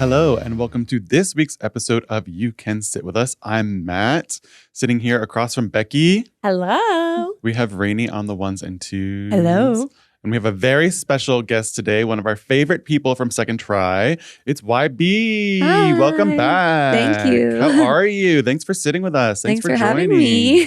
Hello, and welcome to this week's episode of You Can Sit With Us. I'm Matt, sitting here across from Becky. Hello. We have Rainie on the ones and twos. Hello. And we have a very special guest today, one of our favorite people from Second Try. It's YB. Hi. Welcome back. Thank you. How are you? Thanks for sitting with us. Thanks for joining. having me.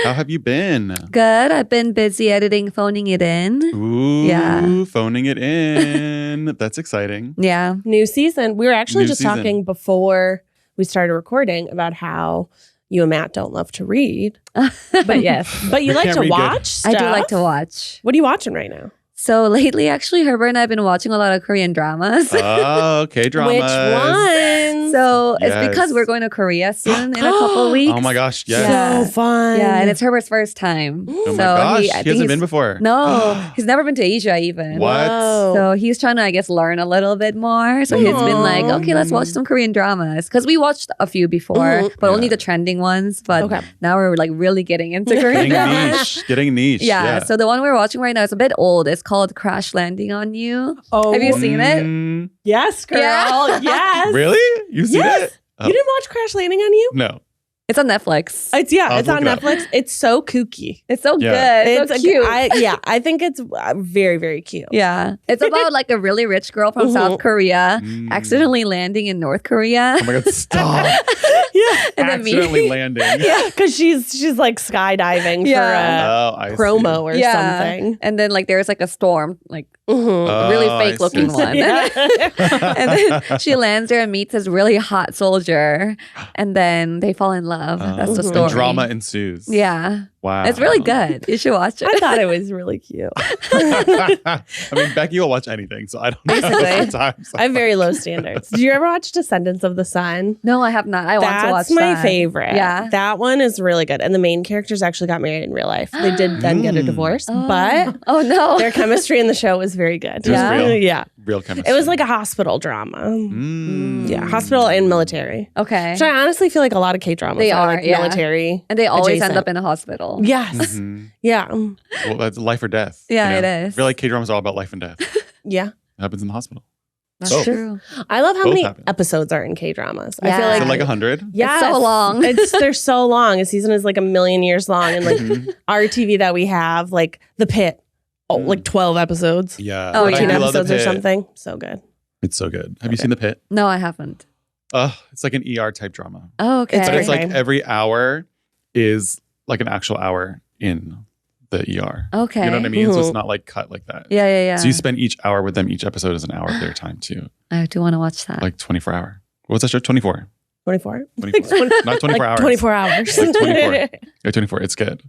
How have you been? Good. I've been busy editing, phoning it in. Ooh, Yeah. phoning it in. That's exciting. Yeah. New season. We were actually New just season. talking before we started recording about how you and Matt don't love to read. But yes. But you We like can't to read good. watch stuff. I do like to watch. What are you watching right now? So lately, actually, Herbert and I have been watching a lot of Korean dramas. Oh, okay, dramas. Which one? So Yes. it's because we're going to Korea soon in a couple weeks. Oh my gosh, yes. Yeah. So fun. Yeah, and it's Herbert's first time. Oh so my gosh, I he think hasn't he's- been before. No, he's never been to Asia even. What? Whoa. So he's trying to, I guess, learn a little bit more. So he's been like, Aw. okay, let's watch some Korean dramas. Because we watched a few before, Mhm. but only Yeah. the trending ones. But Okay. now we're like really getting into Korean Getting dramas. niche. Yeah, so the one we're watching right now is a bit old. It's called Crash Landing on You. Oh, Have you seen it? Mm, yes, girl. Yeah. Yes. really? You've seen Yes. it? Oh. You didn't watch Crash Landing on You? No. It's on Netflix. It's I'll it's on look it up. Netflix. It's so kooky. It's so Yeah. good. It's so cute. I think it's very, very cute. Yeah. It's about like a really rich girl from Mhm. South Korea Mm. accidentally landing in North Korea. Oh my God, stop. Yeah. And then me. Accidentally landing. Yeah, because she's like skydiving Yeah. Oh, I for a promo or Yeah. something. And then like there's like a storm, like Mhm. Oh, really I fake looking see. one. Yeah. And then she lands there and meets this really hot soldier. And then they fall in love. That's the Mhm. story. And drama ensues. Yeah. Wow. It's really good. You should watch I it. thought it was really cute. I mean, Becky will watch anything, so I don't know. Basically. Sometimes. I have very low standards. Did you ever watch Descendants of the Sun? No, I have not. I want to watch That's my that. favorite. Yeah. That one is really good. And the main characters actually got married in real life. They did then get a Mm. divorce, Oh. but Oh no. their chemistry in the show was very good. It was Yeah. real. Yeah. Real chemistry. It was like a hospital drama. Mm. Yeah, hospital and military. Okay. Which I honestly feel like a lot of K-dramas They are are, like yeah. military. And they always adjacent. end up in a hospital. Yes. Mhm. Yeah. Well, that's life or death. Yeah, you it know? is. I feel like K-dramas are all about life and death. It Yeah. happens in the hospital. That's Oh. true. I love how Both many happen. episodes are in K-dramas. I Yeah. feel Is like it like 100? yes. so long. They're so long. A season is like a million years long. And like Mhm. our TV that we have, like The Pit, Mm. like 12 episodes. Yeah. Oh, I 14 yeah. do love The episodes or Pit. something. So good. It's so good. Have you Okay. seen The Pit? No, I haven't. It's like an ER type drama. Oh, okay. It's But it's Okay. like every hour is like an actual hour in the ER. okay. You know what I mean? So it's Mhm. not like cut like that. Yeah, yeah, yeah. So you spend each hour with them. Each episode is an hour of their time too. I do want to watch that. Like 24 hour. What's that show? 24. 24. 24. Not 24 hours. 24 hours. Like 24. Yeah, 24. It's good.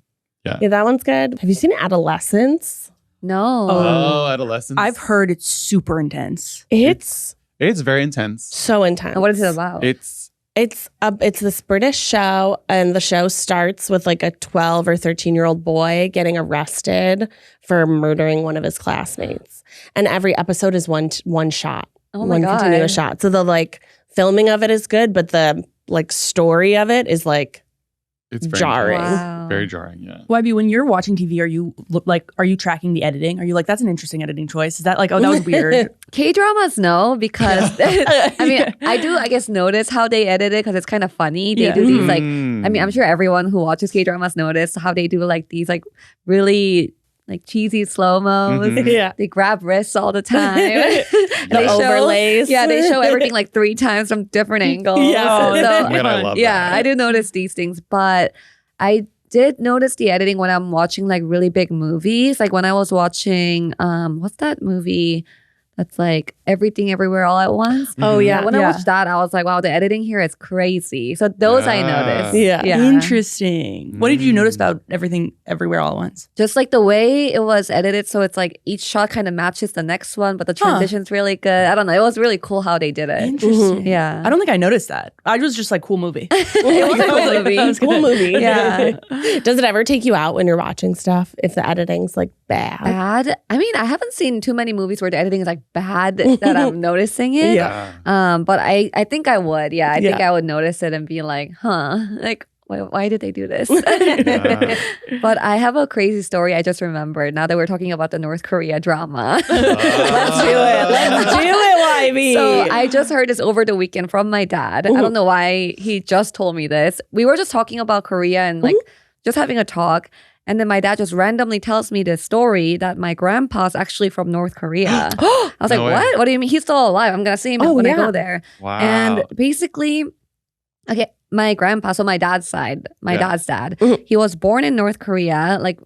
Yeah, that one's good. Have you seen Adolescence? No. Oh, adolescence. I've heard it's super intense. It's It's very intense. so intense. What is it about? It's It's this British show, and the show starts with like a 12 or 13-year-old boy getting arrested for murdering one of his classmates. And every episode is one shot, Oh my one God. continuous shot. So the like filming of it is good, but the like story of it is like it's very Jarring. intense. Wow. Very jarring. Yeah. YB, when you're watching TV, are you tracking the editing? Are you like, that's an interesting editing choice? Is that like, oh, that was weird? K-dramas, no, because I mean, I do, I guess, notice how they edit it because it's kind of funny. They Yeah. do these like, Mm. I mean, I'm sure everyone who watches K-dramas notice how they do like these like really like cheesy slow-mos. Mhm. yeah. They grab wrists all the time. The They show- overlays. Yeah, they show everything like 3 times from different angles. Yeah. Oh my So, God, I love yeah, that. I do notice these things, but I did notice the editing when I'm watching like really big movies. Like when I was watching, what's that movie that's like Everything Everywhere All at Once? Oh, yeah. When I Yeah. watched that, I was like, wow, the editing here is crazy. So those I Yeah. noticed. Yeah. Interesting. What did you notice Mm. about Everything Everywhere All at Once? Just like the way it was edited. So it's like each shot kind of matches the next one, but the Huh. transition's really good. I don't know. It was really cool how they did it. Interesting. Yeah. I don't think I noticed that. I was just like, cool movie. It was a cool movie. That was Cool good. movie. Yeah. Does it ever take you out when you're watching stuff if the editing's like bad? Bad. I mean, I haven't seen too many movies where the editing is like bad that I'm noticing it. Yeah. Yeah. But I think I would. Yeah, I think Yeah. I would notice it and be like, huh, like why did they do this? Yeah. But I have a crazy story I just remembered now that we're talking about the North Korea drama. Let's do it. Let's do it, YB. So I just heard this over the weekend from my dad. I don't know why he just told me this. We were just talking about Korea and like just having a talk. And then my dad just randomly tells me this story that my grandpa's actually from North Korea. I was No like, way. what? What do you mean? He's still alive. I'm going to see him when I go there. Wow. And basically, okay, my grandpa, so my dad's side, my dad's dad, he was born in North Korea, like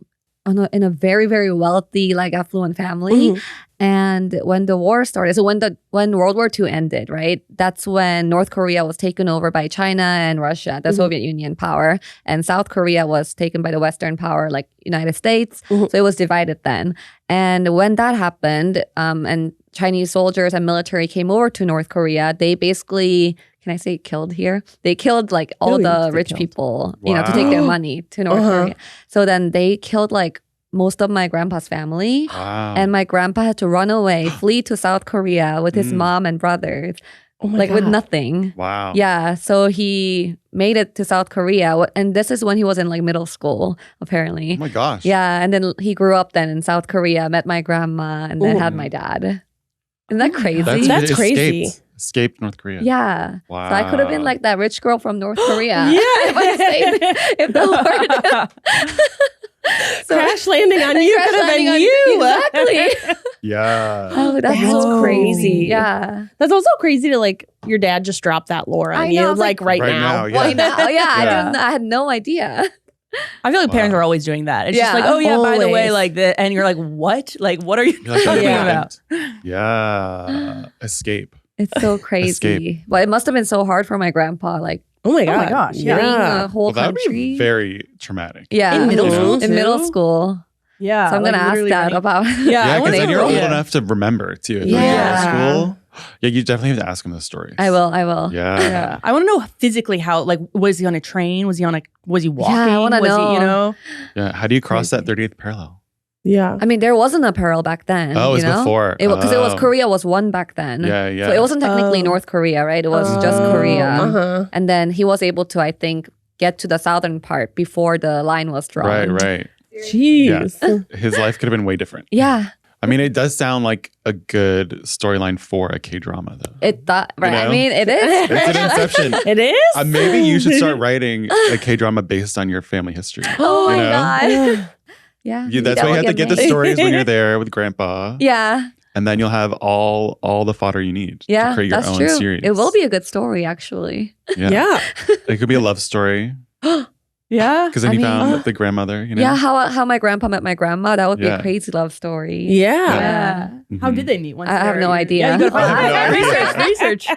in a very, very wealthy, like affluent family. And when the war started, so when World War II ended, right? That's when North Korea was taken over by China and Russia, the Soviet Union power, and South Korea was taken by the Western power, like United States. So it was divided then. And when that happened, and Chinese soldiers and military came over to North Korea, they basically, can I say killed here? They killed like all the rich people, you know, to take their money to North Korea. So then they killed like most of my grandpa's family. Wow. And my grandpa had to run away, flee to South Korea with his mom and brothers, like with nothing. Wow. Yeah. So he made it to South Korea. And this is when he was in like middle school, apparently. Oh my gosh. Yeah. And then he grew up then in South Korea, met my grandma, and then had my dad. Isn't that crazy? That's crazy. Escaped North Korea. Yeah. Wow. So I could have been like that rich girl from North Korea. Yeah. if I stayed, if the word. So, Crash landing on you crash could have been landing on- you. Exactly. Yeah. Oh, that's That's so crazy. Yeah. That's also crazy to like your dad just dropped that lore on I know, you, it's like right now. Yeah. Why now? Yeah, Yeah. I had no idea. I feel like parents Wow. are always doing that. It's Yeah. just like, oh yeah, by the way, Always. like the, and you're like, what? Like, what are you You're like, talking Yeah. about? Yeah. Escape. It's so crazy. Escape. But it must have been so hard for my grandpa, like Oh my Oh god. my gosh, yeah. fleeing a whole Well, that would country. be very traumatic. Yeah. In middle school, In middle too? school. Yeah. So I'm like, gonna ask literally Dad running- about Yeah, Yeah, I because wanna then you're know. old Yeah. enough to remember too. If you're Yeah. in school. Yeah, you definitely have to ask him those stories. I will. Yeah. Yeah. I want to know physically how, like, was he on a train? Was he walking? I wanna was know. he, you know? Yeah. How do you cross Crazy. that 30th parallel? Yeah. I mean, there wasn't a parallel back then. Oh, it was you know? before. Because it was Oh. Korea was one back then. Yeah, yeah. So it wasn't technically Oh. North Korea, right? It was just Korea. Uh-huh. And then he was able to, I think, get to the southern part before the line was drawn. Right. Jeez. His life could have been way different. Yeah. I mean, it does sound like a good storyline for a K-drama, though. It thought, right. know? I mean, it is. It's an inception. It is? Maybe you should start writing a K-drama based on your family history. Oh my You know? God. Yeah. That's why you have to get the me. stories when you're there with grandpa. Yeah. And then you'll have all the fodder you need to Yeah. create your That's own true. series. It will be a good story, actually. Yeah. It could be a love story. Yeah. Because then I you mean- found the grandmother, you know? Yeah. How my grandpa met my grandma. That would be Yeah. a crazy love story. Yeah. Yeah. How Mhm. did they meet? Once I have they're- no idea. Yeah, you gotta find I have out. no idea. Research.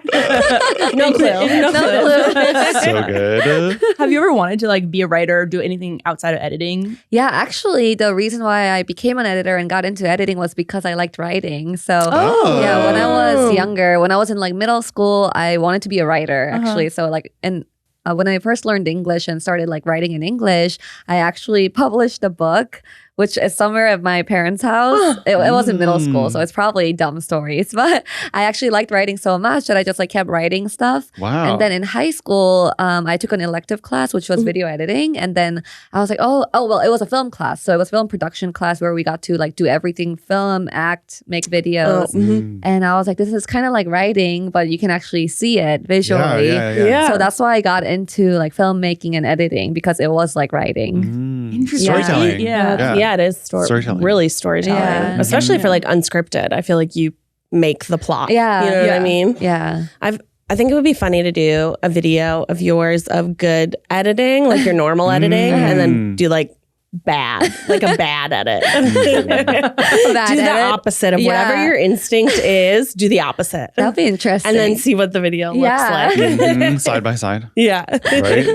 No clue. No clue. So good. Have you ever wanted to like be a writer or do anything outside of editing? Yeah, actually, the reason why I became an editor and got into editing was because I liked writing. So, Oh. yeah, when I was younger, when I was in like middle school, I wanted to be a writer actually. So, like, and when I first learned English and started like writing in English, I actually published a book, which is somewhere at my parents' house. It was in middle school, so it's probably dumb stories. But I actually liked writing so much that I just like kept writing stuff. Wow. And then in high school, I took an elective class, which was video editing. And then I was like, oh, well, it was a film class. So it was film production class where we got to like do everything, film, act, make videos. Mm. And I was like, this is kind of like writing, but you can actually see it visually. Yeah. So that's why I got into like filmmaking and editing because it was like writing. Mm. Interesting. Storytelling. Yeah. It is Storytelling. really storytelling. Yeah. Especially Mhm. for like unscripted. I feel like you make the plot. Yeah. You know what Yeah. I mean? Yeah. I think it would be funny to do a video of yours of good editing, like your normal editing, and then do like bad, like a bad edit. Bad do the edit. opposite of Yeah. whatever your instinct is, do the opposite. That'd be interesting. And then see what the video looks Yeah. like. Mhm. Side by side. Yeah. Right?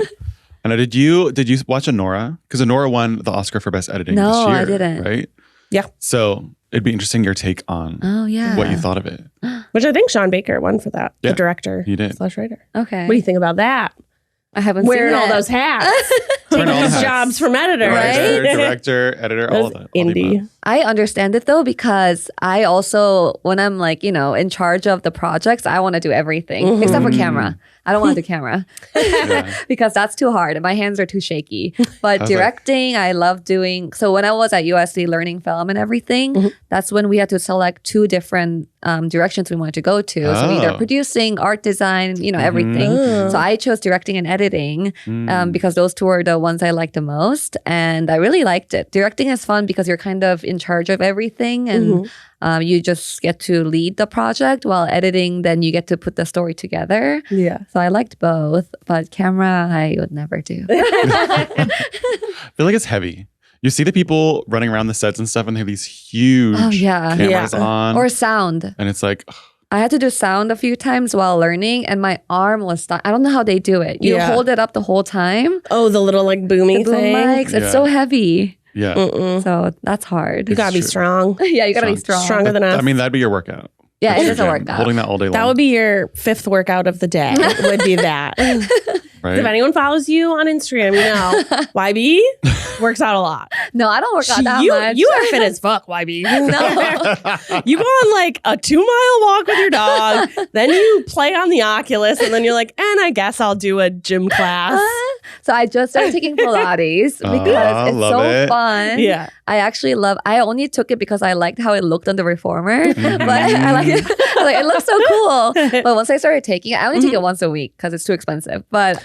And did you watch Anora? Because Anora won the Oscar for Best Editing No, this year. I didn't. Right? Yeah. So it'd be interesting your take on Oh, yeah. what you thought of it. Which I think Sean Baker won for that, Yeah, the director he did. / writer. Okay. What do you think about that? I haven't Wearing seen all it. those hats. Turn all his hats. jobs from editor, Writer, right? director, editor, all of that. all the Indie. above. I understand it though, because I also, when I'm like, in charge of the projects, I want to do everything except for camera. I don't want to do camera because that's too hard. My hands are too shaky. But directing, I love doing. So when I was at USC learning film and everything, that's when we had to select 2 different directions we wanted to go to. So either producing, art design, everything. So I chose directing and editing because those 2 are the ones I liked the most. And I really liked it. Directing is fun because you're kind of in charge of everything and you just get to lead the project, while editing, then you get to put the story together. Yeah. So I liked both, but camera, I would never do. I feel like it's heavy. You see the people running around the sets and stuff, and they have these huge cameras on. Or sound. And it's like, I had to do sound a few times while learning, and my arm was stuck. I don't know how they do it. You hold it up the whole time. Oh, the little like boomy The boom thing. mics. It's so heavy. yeah. So that's hard. You gotta be true. strong. Yeah, you gotta be strong. Stronger than us. I mean, that'd be your workout. Yeah, it That's is a your workout. Holding that all day long. That would be your 5th workout of the day. Would be that. right? If anyone follows you on Instagram, you know YB works out a lot. No, I don't work out that you, much. you are fit as fuck, YB. No. You go on like a 2-mile walk with your dog, then you play on the Oculus, and then you're like, and I guess I'll do a gym class. So I just started taking Pilates because it's love so it. fun. Yeah. I only took it because I liked how it looked on the Reformer. But I like it. It looks so cool. But once I started taking it, I only take it once a week because it's too expensive. But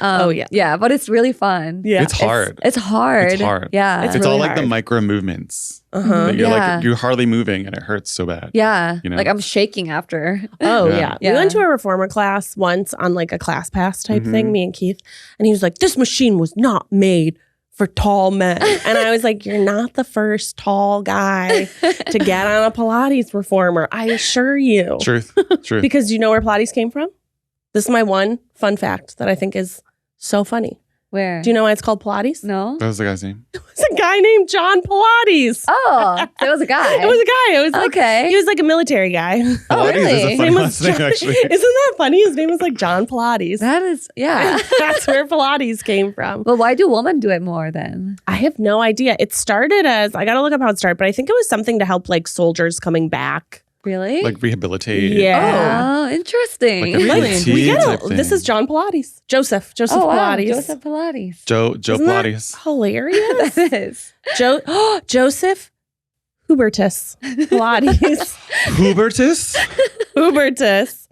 yeah, but it's really fun. Yeah. It's hard. It's hard. It's hard. Yeah. It's It's really all like the hard. micro movements. Uh-huh. You're Yeah. like, you're hardly moving and it hurts so bad. Yeah. You know? Like I'm shaking after. Oh, Yeah. yeah. Yeah. We went to a reformer class once on like a class pass type Mhm. thing, me and Keith. And he was like, this machine was not made for tall men. And I was like, you're not the first tall guy to get on a Pilates reformer. I assure you. Truth. Truth. Because you know where Pilates came from? This is my one fun fact that I think is so funny. Where? Do you know why it's called Pilates? No. That was the guy's name. It's a guy named John Pilates. Oh, there was a guy. It was a guy. It was like Okay. he was like a military guy. Oh, Pilates really? is a His funny name was last name, John- actually. Isn't that funny? His name was like John Pilates. That is, yeah. That's where Pilates came from. But why do women do it more then? I have no idea. It started as, I got to look up how it started, but I think it was something to help like soldiers coming back. Really? Like rehabilitate. Yeah. Oh, interesting. Like a Like, PT we type get this thing. is John Pilates. Joseph Oh, wow. Pilates. Joseph Pilates. Joe Isn't that Pilates. hilarious. That is. Joseph Hubertus Pilates. Hubertus? Hubertus.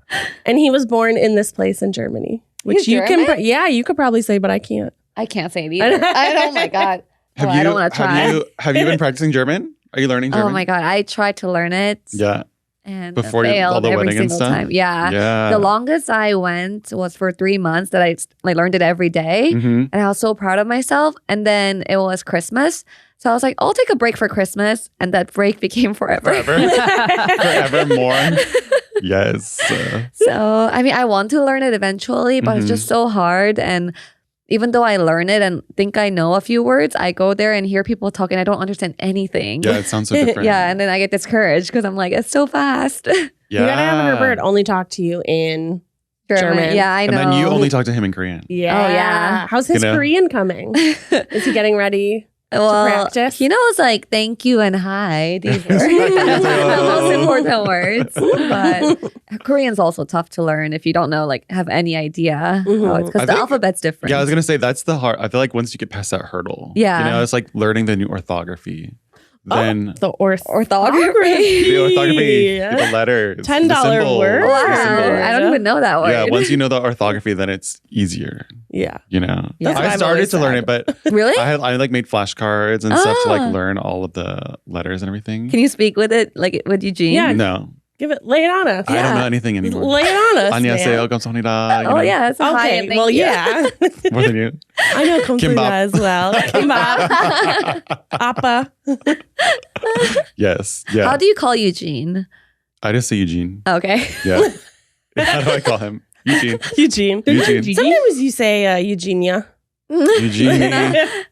And he was born in this place in Germany. Which He's you can, German? you could probably say, but I can't. I can't say it either. Oh my God. I don't want to try. Have you been practicing German? Are you learning German? Oh my God. I tried to learn it Yeah. and Before all failed the every wedding and single stuff? time. Yeah. Yeah. The longest I went was for 3 months that I learned it every day. Mm-hmm. And I was so proud of myself. And then it was Christmas. So I was like, I'll take a break for Christmas. And that break became forever. Forever. Forevermore. Yes. So, I mean, I want to learn it eventually, but it's Mhm. just so hard. And even though I learn it and think I know a few words, I go there and hear people talking. I don't understand anything. Yeah, it sounds so different. Yeah, and then I get discouraged because I'm like, it's so fast. Yeah. You gotta have Herbert only talk to you in German. Yeah, I And know. then you only talk to him in Korean. Yeah. Oh, yeah. How's his You know? Korean coming? Is he getting ready? well, practice? he knows like thank you and hi. These are the most important words. But Korean's also tough to learn if you don't know, like, have any idea how it's Mhm. I because the think- alphabet's different. Yeah, I was gonna say that's the hard. I feel like once you get past that hurdle, Yeah. you know, it's like learning the new orthography. Then The Orthography. the orthography, the letters, $10 the symbols, word. the Wow, symbols. I don't even know that word. Yeah, once you know the orthography, then it's easier. Yeah. You know, Yeah. That's what I I've started always to learn said. it, but Really? I like made flashcards and stuff to Ah. like learn all of the letters and everything. Can you speak with it, like with Eugene? Yeah. No, Lay it on us. I don't Yeah. know anything anymore. Lay it on us. 안녕하세요, man. 감사합니다. you Oh know, yeah, that's a high Okay. end. Well, yeah. more than you. I know Komfuda Kimbap. as well. Kimbap. Appa. Yes, yeah. How do you call Eugene? I just say Eugene. Okay. Yeah. How do I call him? Eugene. Eugene. Eugene. Sometimes you say Eugenia. Eugenie.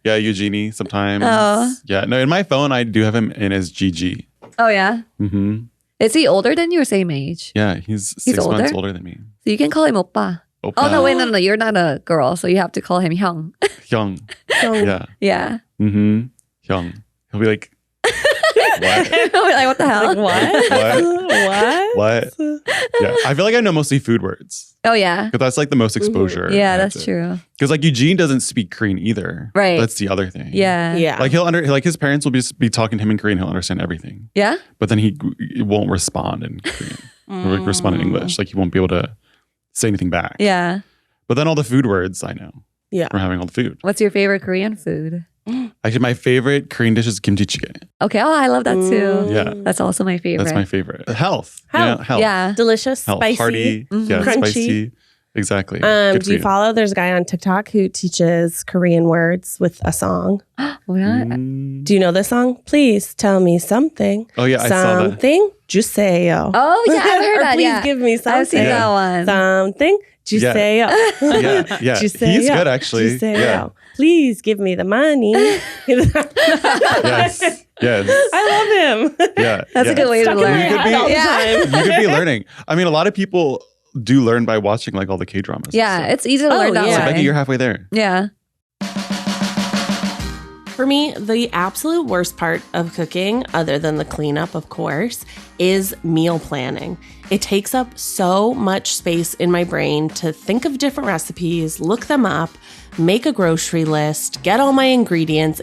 Yeah, Eugenie sometimes. Oh. Yeah. No, in my phone, I do have him in as GG. Oh yeah. Mm-hmm. Is he older than you or same age? Yeah, he's 6 older? months older than me. So you can call him Oppa. Opa. Oh, no, wait, no. You're not a girl, so you have to call him Hyung. Hyung. Yeah. Yeah. Mm-hmm. Hyung. He'll be like, what? Like, what the hell? Like, what? What? Yeah. I feel like I know mostly food words. Oh, yeah. Because that's like the most exposure. Yeah, that's true. Because like Eugene doesn't speak Korean either. Right. That's the other thing. Yeah. Yeah. Like like his parents will be talking to him in Korean. He'll understand everything. Yeah? But then he won't respond in Korean. He'll respond in English. Like he won't be able to say anything back. Yeah. But then all the food words I know. Yeah. From having all the food. What's your favorite Korean food? Actually, my favorite Korean dish is kimchi jjigae. Okay. Oh, I love that too. Yeah. That's also my favorite. That's my favorite. Health. Health. Yeah, health. Yeah. Delicious, Health. spicy. Hearty. Yeah, Crunchy. spicy. Exactly. Good Do you for follow? There's a guy on TikTok who teaches Korean words with a song. What? Do you know this song? Please tell me something. Oh, yeah, I saw that. Something. Juseyo. Oh, yeah, I've heard Or that. please Yeah. give me something. I've seen that one. Something. Juseyo. Yeah, yeah. Juseyo. He's good, actually. Juseyo. Yeah. Please give me the money. Yes. Yes. I love him. Yeah. That's yeah. a good way to Stuck in my learn. You could head be- all the Yeah. time. You could be learning. I mean, a lot of people do learn by watching like all the K-dramas. Yeah, So. it's easy to learn that yeah. So way. Becky, you're halfway there. Yeah. For me, the absolute worst part of cooking, other than the cleanup, of course, is meal planning. It takes up so much space in my brain to think of different recipes, look them up, make a grocery list, get all my ingredients.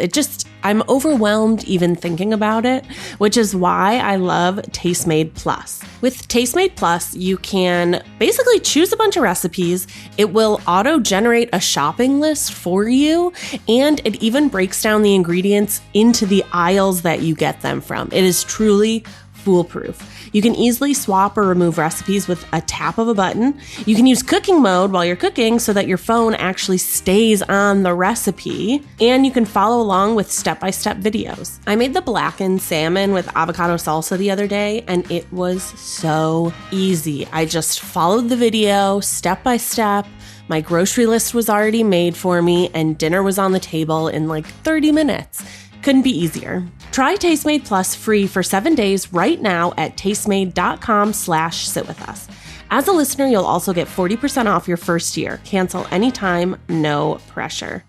I'm overwhelmed even thinking about it, which is why I love Tastemade Plus. With Tastemade Plus, you can basically choose a bunch of recipes. It will auto-generate a shopping list for you, and it even breaks down the ingredients into the aisles that you get them from. It is truly foolproof. You can easily swap or remove recipes with a tap of a button. You can use cooking mode while you're cooking so that your phone actually stays on the recipe, and you can follow along with step-by-step videos. I made the blackened salmon with avocado salsa the other day, and it was so easy. I just followed the video step by step. My grocery list was already made for me, and dinner was on the table in like 30 minutes. Couldn't be easier. Try Tastemade Plus free for 7 days right now at tastemade.com/sitwithus. As a listener, you'll also get 40% off your first year. Cancel anytime, no pressure.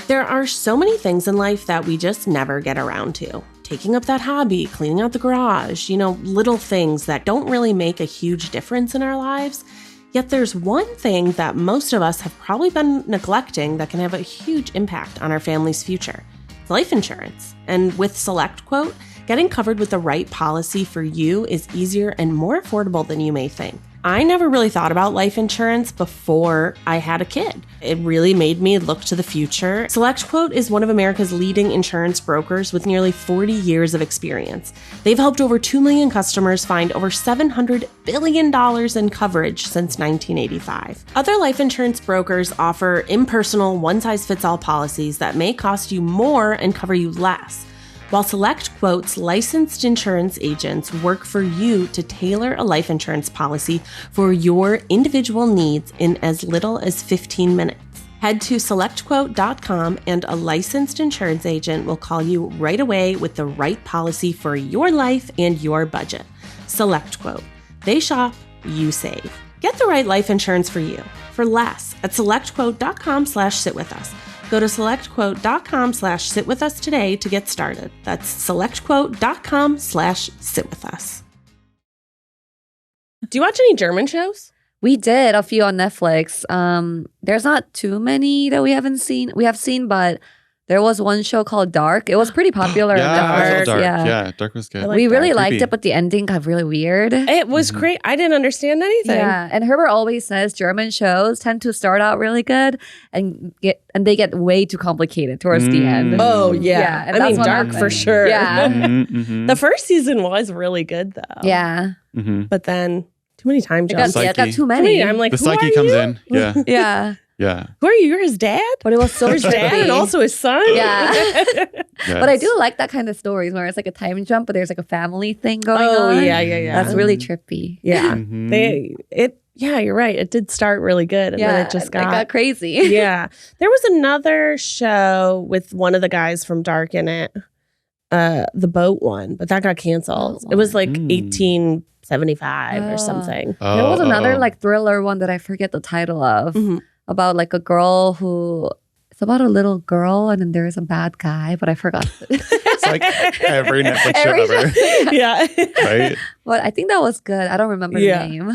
There are so many things in life that we just never get around to. Taking up that hobby, cleaning out the garage, little things that don't really make a huge difference in our lives. Yet there's one thing that most of us have probably been neglecting that can have a huge impact on our family's future. It's life insurance. And with SelectQuote, getting covered with the right policy for you is easier and more affordable than you may think. I never really thought about life insurance before I had a kid. It really made me look to the future. SelectQuote is one of America's leading insurance brokers with nearly 40 years of experience. They've helped over 2 million customers find over $700 billion in coverage since 1985. Other life insurance brokers offer impersonal, one-size-fits-all policies that may cost you more and cover you less, while SelectQuote's licensed insurance agents work for you to tailor a life insurance policy for your individual needs in as little as 15 minutes. Head to SelectQuote.com and a licensed insurance agent will call you right away with the right policy for your life and your budget. SelectQuote. They shop, you save. Get the right life insurance for you for less at SelectQuote.com/sitwithus. Go to SelectQuote.com/sitwithus today to get started. That's SelectQuote.com/sitwithus. Do you watch any German shows? We did a few on Netflix. There's not too many that we haven't seen. We have seen, but there was one show called Dark. It was pretty popular on I saw Netflix. Dark. Yeah. Yeah, Dark was good. I like We really Dark. liked Creepy. it, but the ending got really weird. It was great. I didn't understand anything. Yeah, and Herbert always says German shows tend to start out really good and they get way too complicated towards the end. Oh, Yeah, yeah. and I that's mean, what Dark happened. for sure. Yeah. The first season was really good, though. Yeah, But then too many time it jumps. got Psyche. too many. I'm like, The who are psyche comes you? in. Yeah. Yeah, Yeah. Who are you? You're his dad? but it was so His dad trippy. and also his son? Yeah. Yes. But I do like that kind of stories where it's like a time jump, but there's like a family thing going Oh, on. yeah. That's really trippy. Yeah. Mhm. Yeah, you're right. It did start really good and then it just got crazy. yeah. There was another show with one of the guys from Dark in it. The boat one, but that got canceled. Boat It was one. like 18 75 or something. There was another like thriller one that I forget the title of about like a girl who. It's about a little girl and then there's a bad guy, but I forgot. It's like every Netflix show ever. Yeah. Right? But I think that was good. I don't remember the name.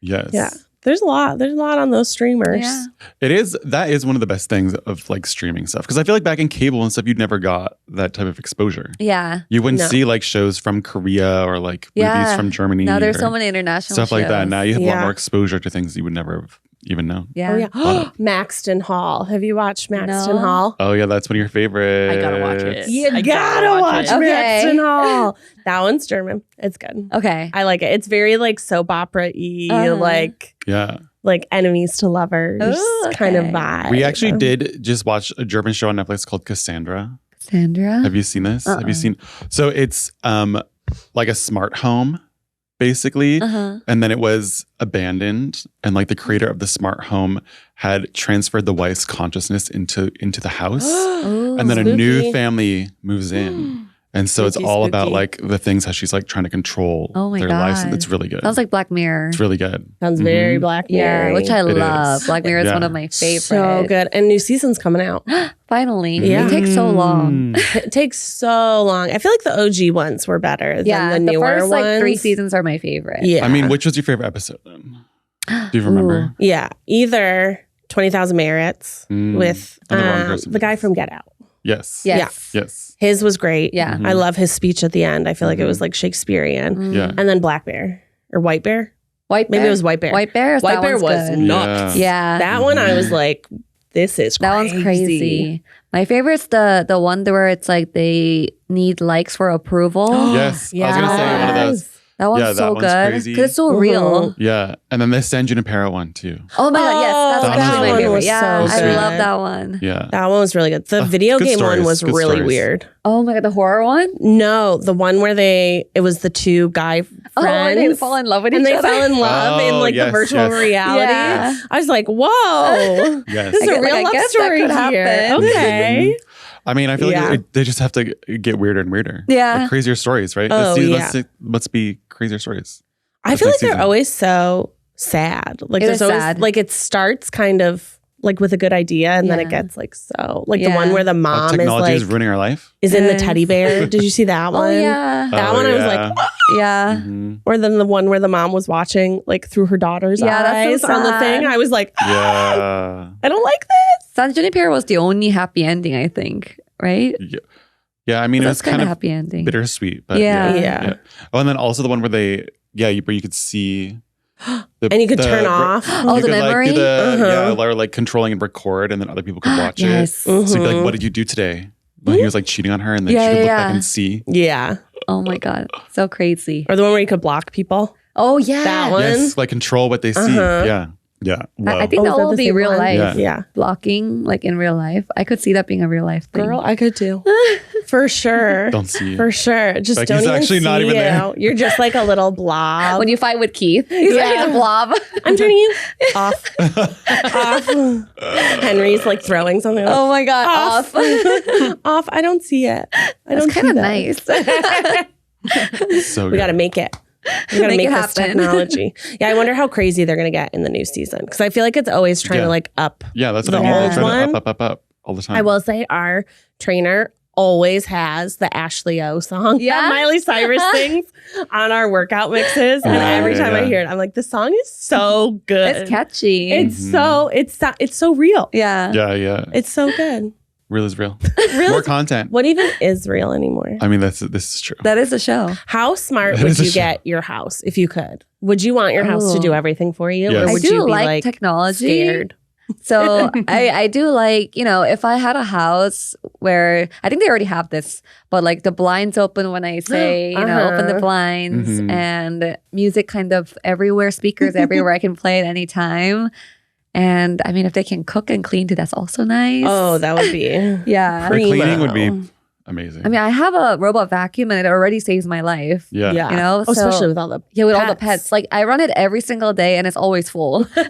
Yes. Yeah. There's a lot on those streamers. Yeah. That is one of the best things of like streaming stuff. Because I feel like back in cable and stuff, you'd never got that type of exposure. Yeah. You wouldn't see like shows from Korea or like movies from Germany. Now there's or so many international stuff like that. shows. Now you have a lot more exposure to things you would never have even known. Yeah. Oh, yeah. Maxton Hall. Have you watched Maxton Hall? Oh yeah, that's one of your favorites. I gotta watch it. You I gotta watch it. Maxton Hall. That one's German. It's good. Okay. I like it. It's very like soap opera-y, like enemies to lovers kind of vibe. We actually did just watch a German show on Netflix called Cassandra. Cassandra? Have you seen this? Have you seen? So it's like a smart home, basically. And then it was abandoned. And like the creator of the smart home had transferred the wife's consciousness into the house. And then a new family moves in. And so it's all about like the things how she's like trying to control their lives. And it's really good. Sounds like Black Mirror. It's really good. Sounds very Black Mirror. Yeah, which I love. is. Black Mirror is one of my favorites. So good. And new season's coming out. Finally. Yeah. It takes so long. It takes so long. I feel like the OG ones were better than the newer first ones. like 3 seasons are my favorite. Yeah. I mean, which was your favorite episode then? Do you remember? Yeah. Either 20,000 Merits with And the wrong person. the guy from Get Out. Yes. Yes. His was great. Yeah. I love his speech at the end. I feel like it was like Shakespearean. Yeah. And then Black Bear or White Bear. White Bear. Maybe it was White Bear. White Bear. White Bear was good. nuts. Yeah. That one I was like, this is That one's crazy. My favorite's the one where it's like they need likes for approval. Yes. I was going to say one of those. That one's that so one's good crazy. because it's so real. Yeah. And then the San Junipero one too. Oh my god, yes, that's that actually my one favorite. was Yeah, so I good. love that one. Yeah. That one was really good. The video good game one stories, was good really stories. weird. Oh my god, the horror one. No, the one where it was the two guy friends. Oh, they fall in love with and each they other. fell in love in Oh, like yes, the virtual yes. reality. Yeah. I was like, whoa, Yes. this is a real I love guess that story could here. happen. Okay. I mean, I feel Yeah. like they just have to get weirder and weirder. Yeah. Like crazier stories, right? Oh, Let's be crazier stories. I feel next like they're season. always so sad. Like It there's is always sad. like it starts kind of like with a good idea and then it Yeah. gets like so like Yeah. the one where the How mom is technology like is ruining our life. is in the Yes. teddy bear. Did you see that one? Oh yeah, That one I was like, yeah. Mhm. or then the one where the mom was watching like through her daughter's Yeah, that's eyes so on the sad. thing. I was like, Yeah. I don't like this. San Junipero was the only happy ending, I think. Right? Yeah. I mean, it That's was kind kind of happy ending. bittersweet, but Yeah. Yeah. Oh, and then also the one where where you could see. And you could turn off. Oh, you the could, memory? Like, do Uh-huh. or like controlling and record, and then other people could watch Yes. it. So you'd be Mhm. like, "What did you do today?" When he was like cheating on her, and then Yeah, she could look yeah. back and see. Yeah. Oh my god, so crazy. Or the one where you could block people. Oh yeah, That one. Yes, like control what they see. Uh-huh. Yeah, yeah. Whoa. I think Oh, that is that will the be same real one? life. Yeah. Blocking like in real life. I could see that being a real life thing. Girl, I could too. For sure. Don't see it. For sure. Just Like, don't he's even actually see not even you. there. You're just like a little blob. When you fight with Keith, he's Yeah. like a blob. I'm turning you off. Off. Henry's like throwing something. Oh my god, off. Off. I don't see it. I don't That's kind see of that. nice. So We good. got to make it. We got to Make make it this happen. technology. Yeah, I wonder how crazy they're going to get in the new season. Because I feel like it's always trying Yeah. to like up. Yeah, that's what The I mean. They're old trying to one? up all the time. I will say our trainer always has the Ashley O song Yeah? that Miley Cyrus sings on our workout mixes. And Yeah, every yeah, time I yeah. hear it, I'm like, this song is so good. It's catchy. It's it's so real. yeah. Yeah. It's so good. Real is real. Real More is- content. What even is real anymore? I mean, this is true. That is a show. How smart That would is a you show. get your house if you could? Would you want your house to Oh. do everything for you? Yes. Or I would do you be like technology. scared? So I do like, if I had a house where I think they already have this, but like the blinds open when I say, open the blinds Mhm. and music kind of everywhere, speakers everywhere. I can play at any time. And I mean, if they can cook and clean too, that's also nice. Oh, that would be. yeah. The cleaning primo. would be amazing. I mean, I have a robot vacuum and it already saves my life. yeah. Yeah. You know, Oh, so- especially with all the Yeah, with all the pets. Like I run it every single day and it's always full. So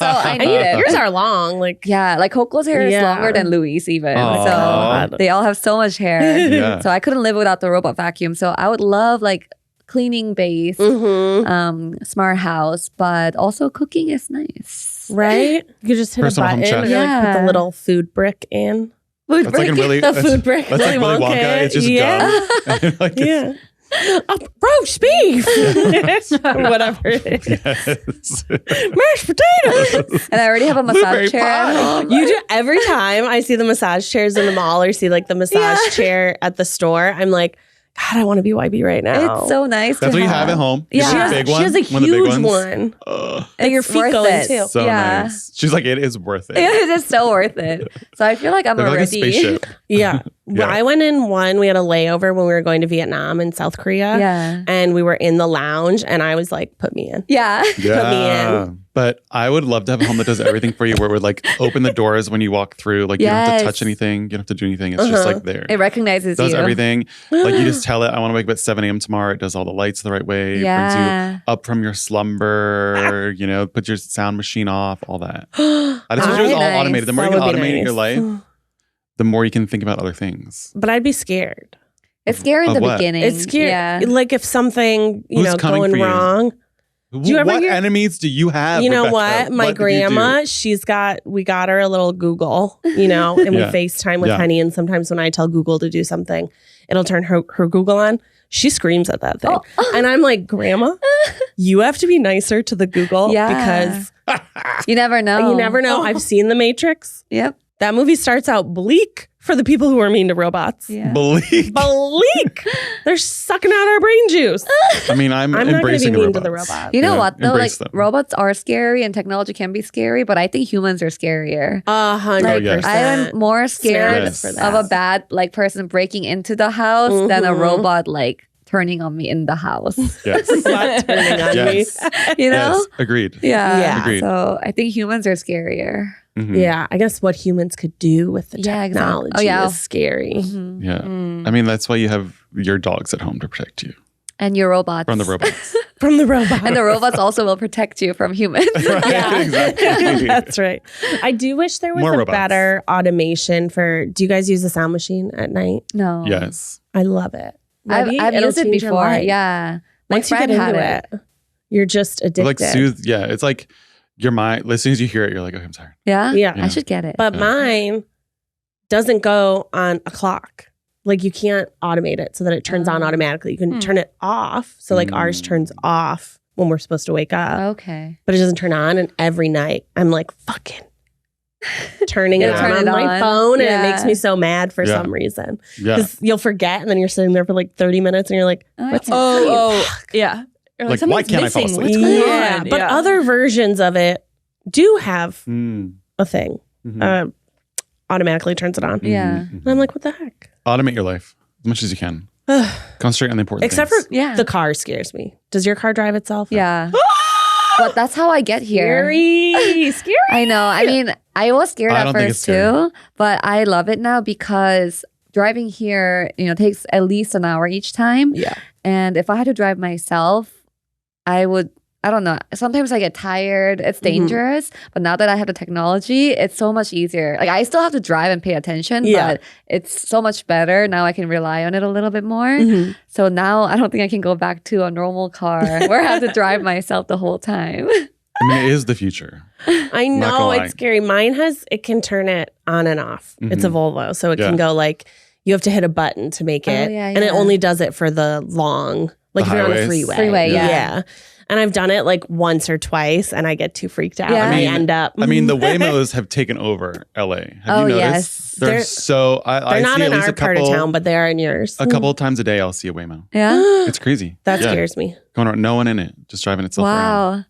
I And need it. yours are long. Like Yeah, like Coco's hair is Yeah. longer than Louis even. Aw. So they all have so much hair. Yeah. So I couldn't live without the robot vacuum. So I would love like cleaning based smart house, but also cooking is nice. Right? You could just hit Personal a home button chef. and like put Yeah. the little food brick in. Food That's like a brick. really The food brick. That's like Willy Wonka. It's just gum. Like Yeah. Roast beef. Whatever it is. Yes. Mashed potatoes. And I already have a Blueberry massage chair at pie. home. You do every time I see the massage chairs in the mall or see like the massage chair at the store, I'm like, God, I want to be YB right now. It's so nice. That's to what you have at home. Yeah. You She get has- a big she one. has a one of the big huge ones. one. Ugh, That your It's feet worth go it. into. so Yeah. nice. She's like, it is worth it. It is so worth it. So I feel like I'm They're like a already. spaceship. Yeah. Yeah. I went in one, we had a layover when we were going to Vietnam and South Korea. Yeah. And we were in the lounge and I was like, put me in. Yeah. Yeah. But I would love to have a home that does everything for you, where it would like open the doors when you walk through. Like you don't have to touch Yes. anything. You don't have to do anything. It's just like there. It recognizes Does you. everything. Like you just tell it, I want to wake up at 7 a.m. tomorrow. It does all the lights the right way. It brings Yeah. you up from your slumber, you know, put your sound machine off, all that. I just wish it was all Nice. automated. The more That you can would be automate your nice. life, the more you can think about other things. But I'd be scared. It's scary in Of the what? beginning. It's scary. Yeah. Like if something, Who's coming going for you? wrong. you ever What hear- enemies do you have? You know Rebecca? what? My What did you do? grandma, we got her a little Google, and Yeah. we FaceTime with Yeah. Honey. And sometimes when I tell Google to do something, it'll turn her Google on. She screams at that thing. Oh. And I'm like, Grandma, you have to be nicer to the Google Yeah. because You never know. you never know. I've seen The Matrix. Yep. That movie starts out bleak for the people who are mean to robots. Yeah. Bleak. Bleak. They're sucking out our brain juice. I mean, I'm I'm not going to embracing be the mean to robots. the robot. You know Yeah, what though? Like embrace them. robots are scary and technology can be scary, but I think humans are scarier. 100%. yes. I am more scared Yes. for that. of a bad like person breaking into the house than a Mhm. robot like turning on me in the house. Yes. Not turning on me. Yes. You know? Yes. Agreed. Yeah. Yeah. Agreed. So I think humans are scarier. Mhm. Yeah, I guess what humans could do with the Yeah, exactly. technology Oh, yeah. is scary. Mhm. Yeah. Mm. I mean, that's why you have your dogs at home to protect you And your robots. from the robots. From the robot. And the robots also will protect you from humans. Right, Yeah. exactly. That's right. I do wish there was More a robots. better automation for. Do you guys use a sound machine at night? No. Oh. Yes. I love it. I've It'll used it change your before. life. Yeah. My Once you friend get had into it, you're just addicted. Like soothe. Yeah. It's like your mind. As soon as you hear it, you're like, okay, I'm tired. Yeah? Yeah. I should get it. But Yeah. mine doesn't go on a clock. Like you can't automate it so that it turns on Oh. automatically. You can turn it off. So like ours turns off when we're supposed to wake up. Okay. But it doesn't turn on. And every night I'm like, fucking turning it It'll turn on it my on. phone. And Yeah. it makes me so mad for Yeah. some reason. Yeah. Because you'll forget and then you're sitting there for like 30 minutes and you're like, what's Okay. Yeah. You're Like, why something's can't I fall missing. asleep? What's going yeah. on? But Yeah. other versions of it do have Mm. a thing. Mhm. Automatically turns it on. Yeah. Mhm. And I'm like, what the heck? Automate your life as much as you can. Concentrate on the important Except things. for Yeah. the car scares me. Does your car drive itself? Yeah. But that's how I get here. Scary. Scary. I know. I mean, I was scared I at don't think it's first too, but I love it now because driving here, takes at least an hour each time. Yeah. And if I had to drive myself, I don't know. Sometimes I get tired. It's dangerous. But now that I have the technology, it's so much easier. Like I still have to drive and pay attention, Yeah. but it's so much better. Now I can rely on it a little bit more. Mhm. So now I don't think I can go back to a normal car where I have to drive myself the whole time. I mean, it is the future. I Not know gonna lie. it's scary. Mine it can turn it on and off. It's a Volvo. So it can go like, you have to hit a button to make Oh, it. yeah, And it yeah. only does it for the long, like The if you're on the highways? freeway. Freeway, yeah. And I've done it like once or twice and I get too freaked out. Yeah. And I I mean- end up. I mean, the Waymos have taken over LA. Have Oh, you noticed? yes. They're They're- so. I they're not see in at least our a part of couple- town, but they are in yours. A couple of times a day, I'll see a Waymo. Yeah. It's crazy. That Yeah. scares me. Going around, no one in it, just driving itself around. Wow.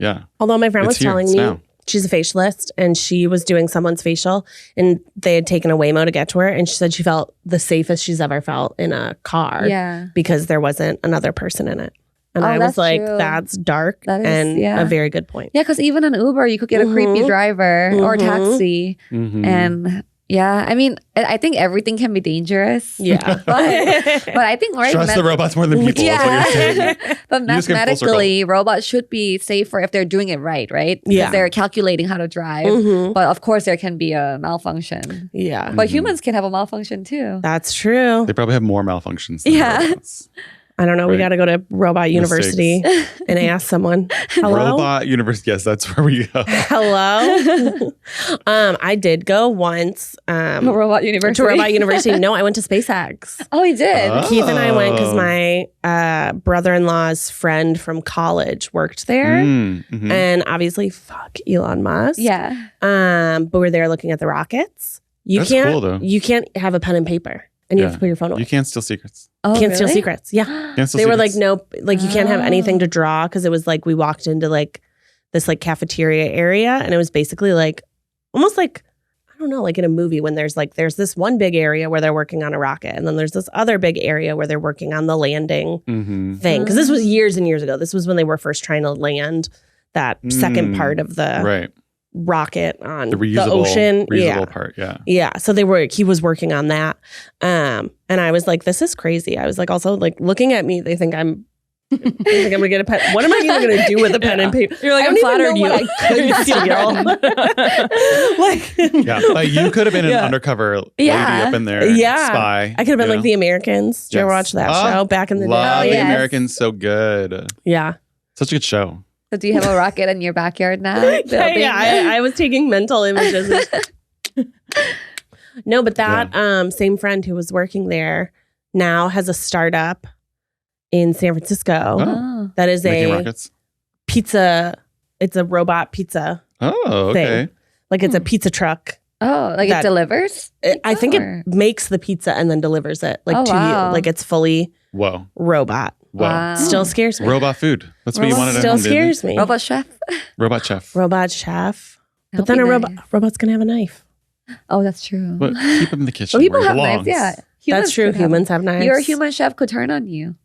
Yeah. Although my friend It's was here. telling It's me now. she's a facialist and she was doing someone's facial and they had taken a Waymo to get to her and she said she felt the safest she's ever felt in a car Yeah. because there wasn't another person in it. And Oh, I was that's like, true. that's dark That is- and yeah. a very good point. Yeah, because even an Uber, you could get a creepy Mhm. driver or Mhm. taxi. Mhm. And yeah, I mean, I think everything can be dangerous. Yeah. But I think Trust the robots more than people. That's what you're saying. But You just get full circle. mathematically, robots should be safer if they're doing it right? Because Yeah. they're calculating how to drive. Mhm. But of course, there can be a malfunction. Yeah. But Mhm. humans can have a malfunction too. That's true. They probably have more malfunctions than Yeah. robots. I don't know. We Right. got to go to Robot University and ask someone. Hello? Robot University. Yes, that's where we go. Hello? I did go once Robot University. to Robot University. No, I went to SpaceX. Oh, he did. Oh. Keith and I went because my brother-in-law's friend from college worked there. Mhm. And obviously, fuck Elon Musk. Yeah. But we're there looking at the rockets. That's cool, though. You can't have a pen and paper. And you have Yeah. to put your phone away. You can't steal secrets. Oh, You can't steal really? secrets. Yeah. Can't steal They were like, secrets. nope, like you can't have anything to draw because it was like we walked into like this like cafeteria area and it was basically like almost like, I don't know, like in a movie when there's this one big area where they're working on a rocket and then there's this other big area where they're working on the landing Mhm. thing. Because this was years and years ago. This was when they were first trying to land that second part of the Right. rocket on The reusable, ocean. reusable part. Yeah. Yeah. So he was working on that. And I was like, this is crazy. I was like, also like looking at me, they think I'm gonna get a pen. What am I even gonna do with a pen and paper? You're like, I I'm don't even flattered know you. what I could steal. Like, Yeah. Like you could have been an undercover lady Yeah. up in there. Yeah. Spy. I could have been you like know? The Americans. Did you ever Yes. watch that Ah, show back in the Love day? The yes. Americans. So good. Yeah. Such a good show. So do you have a rocket in your backyard now? Yeah, I was taking mental images. No, but that same friend who was working there now has a startup in San Francisco Oh. that is Making a rockets. pizza. It's a robot pizza. Oh, okay. Like it's a pizza truck. Oh, like That- it delivers? I think Or- it makes the pizza and then delivers it like Oh, to wow. you. Like it's fully Whoa. robot. Whoa. Wow. Still scares me. Robot food. That's what you wanted at Still home, didn't you? scares me. Robot chef? Robot chef. Robot chef. That'll But then be a nice. robot's gonna have a knife. Oh, that's true. But keep him in the kitchen. Well, people where he have knives, belongs. yeah. That's Humans true. could have- Humans have knives. Your human chef could turn on you.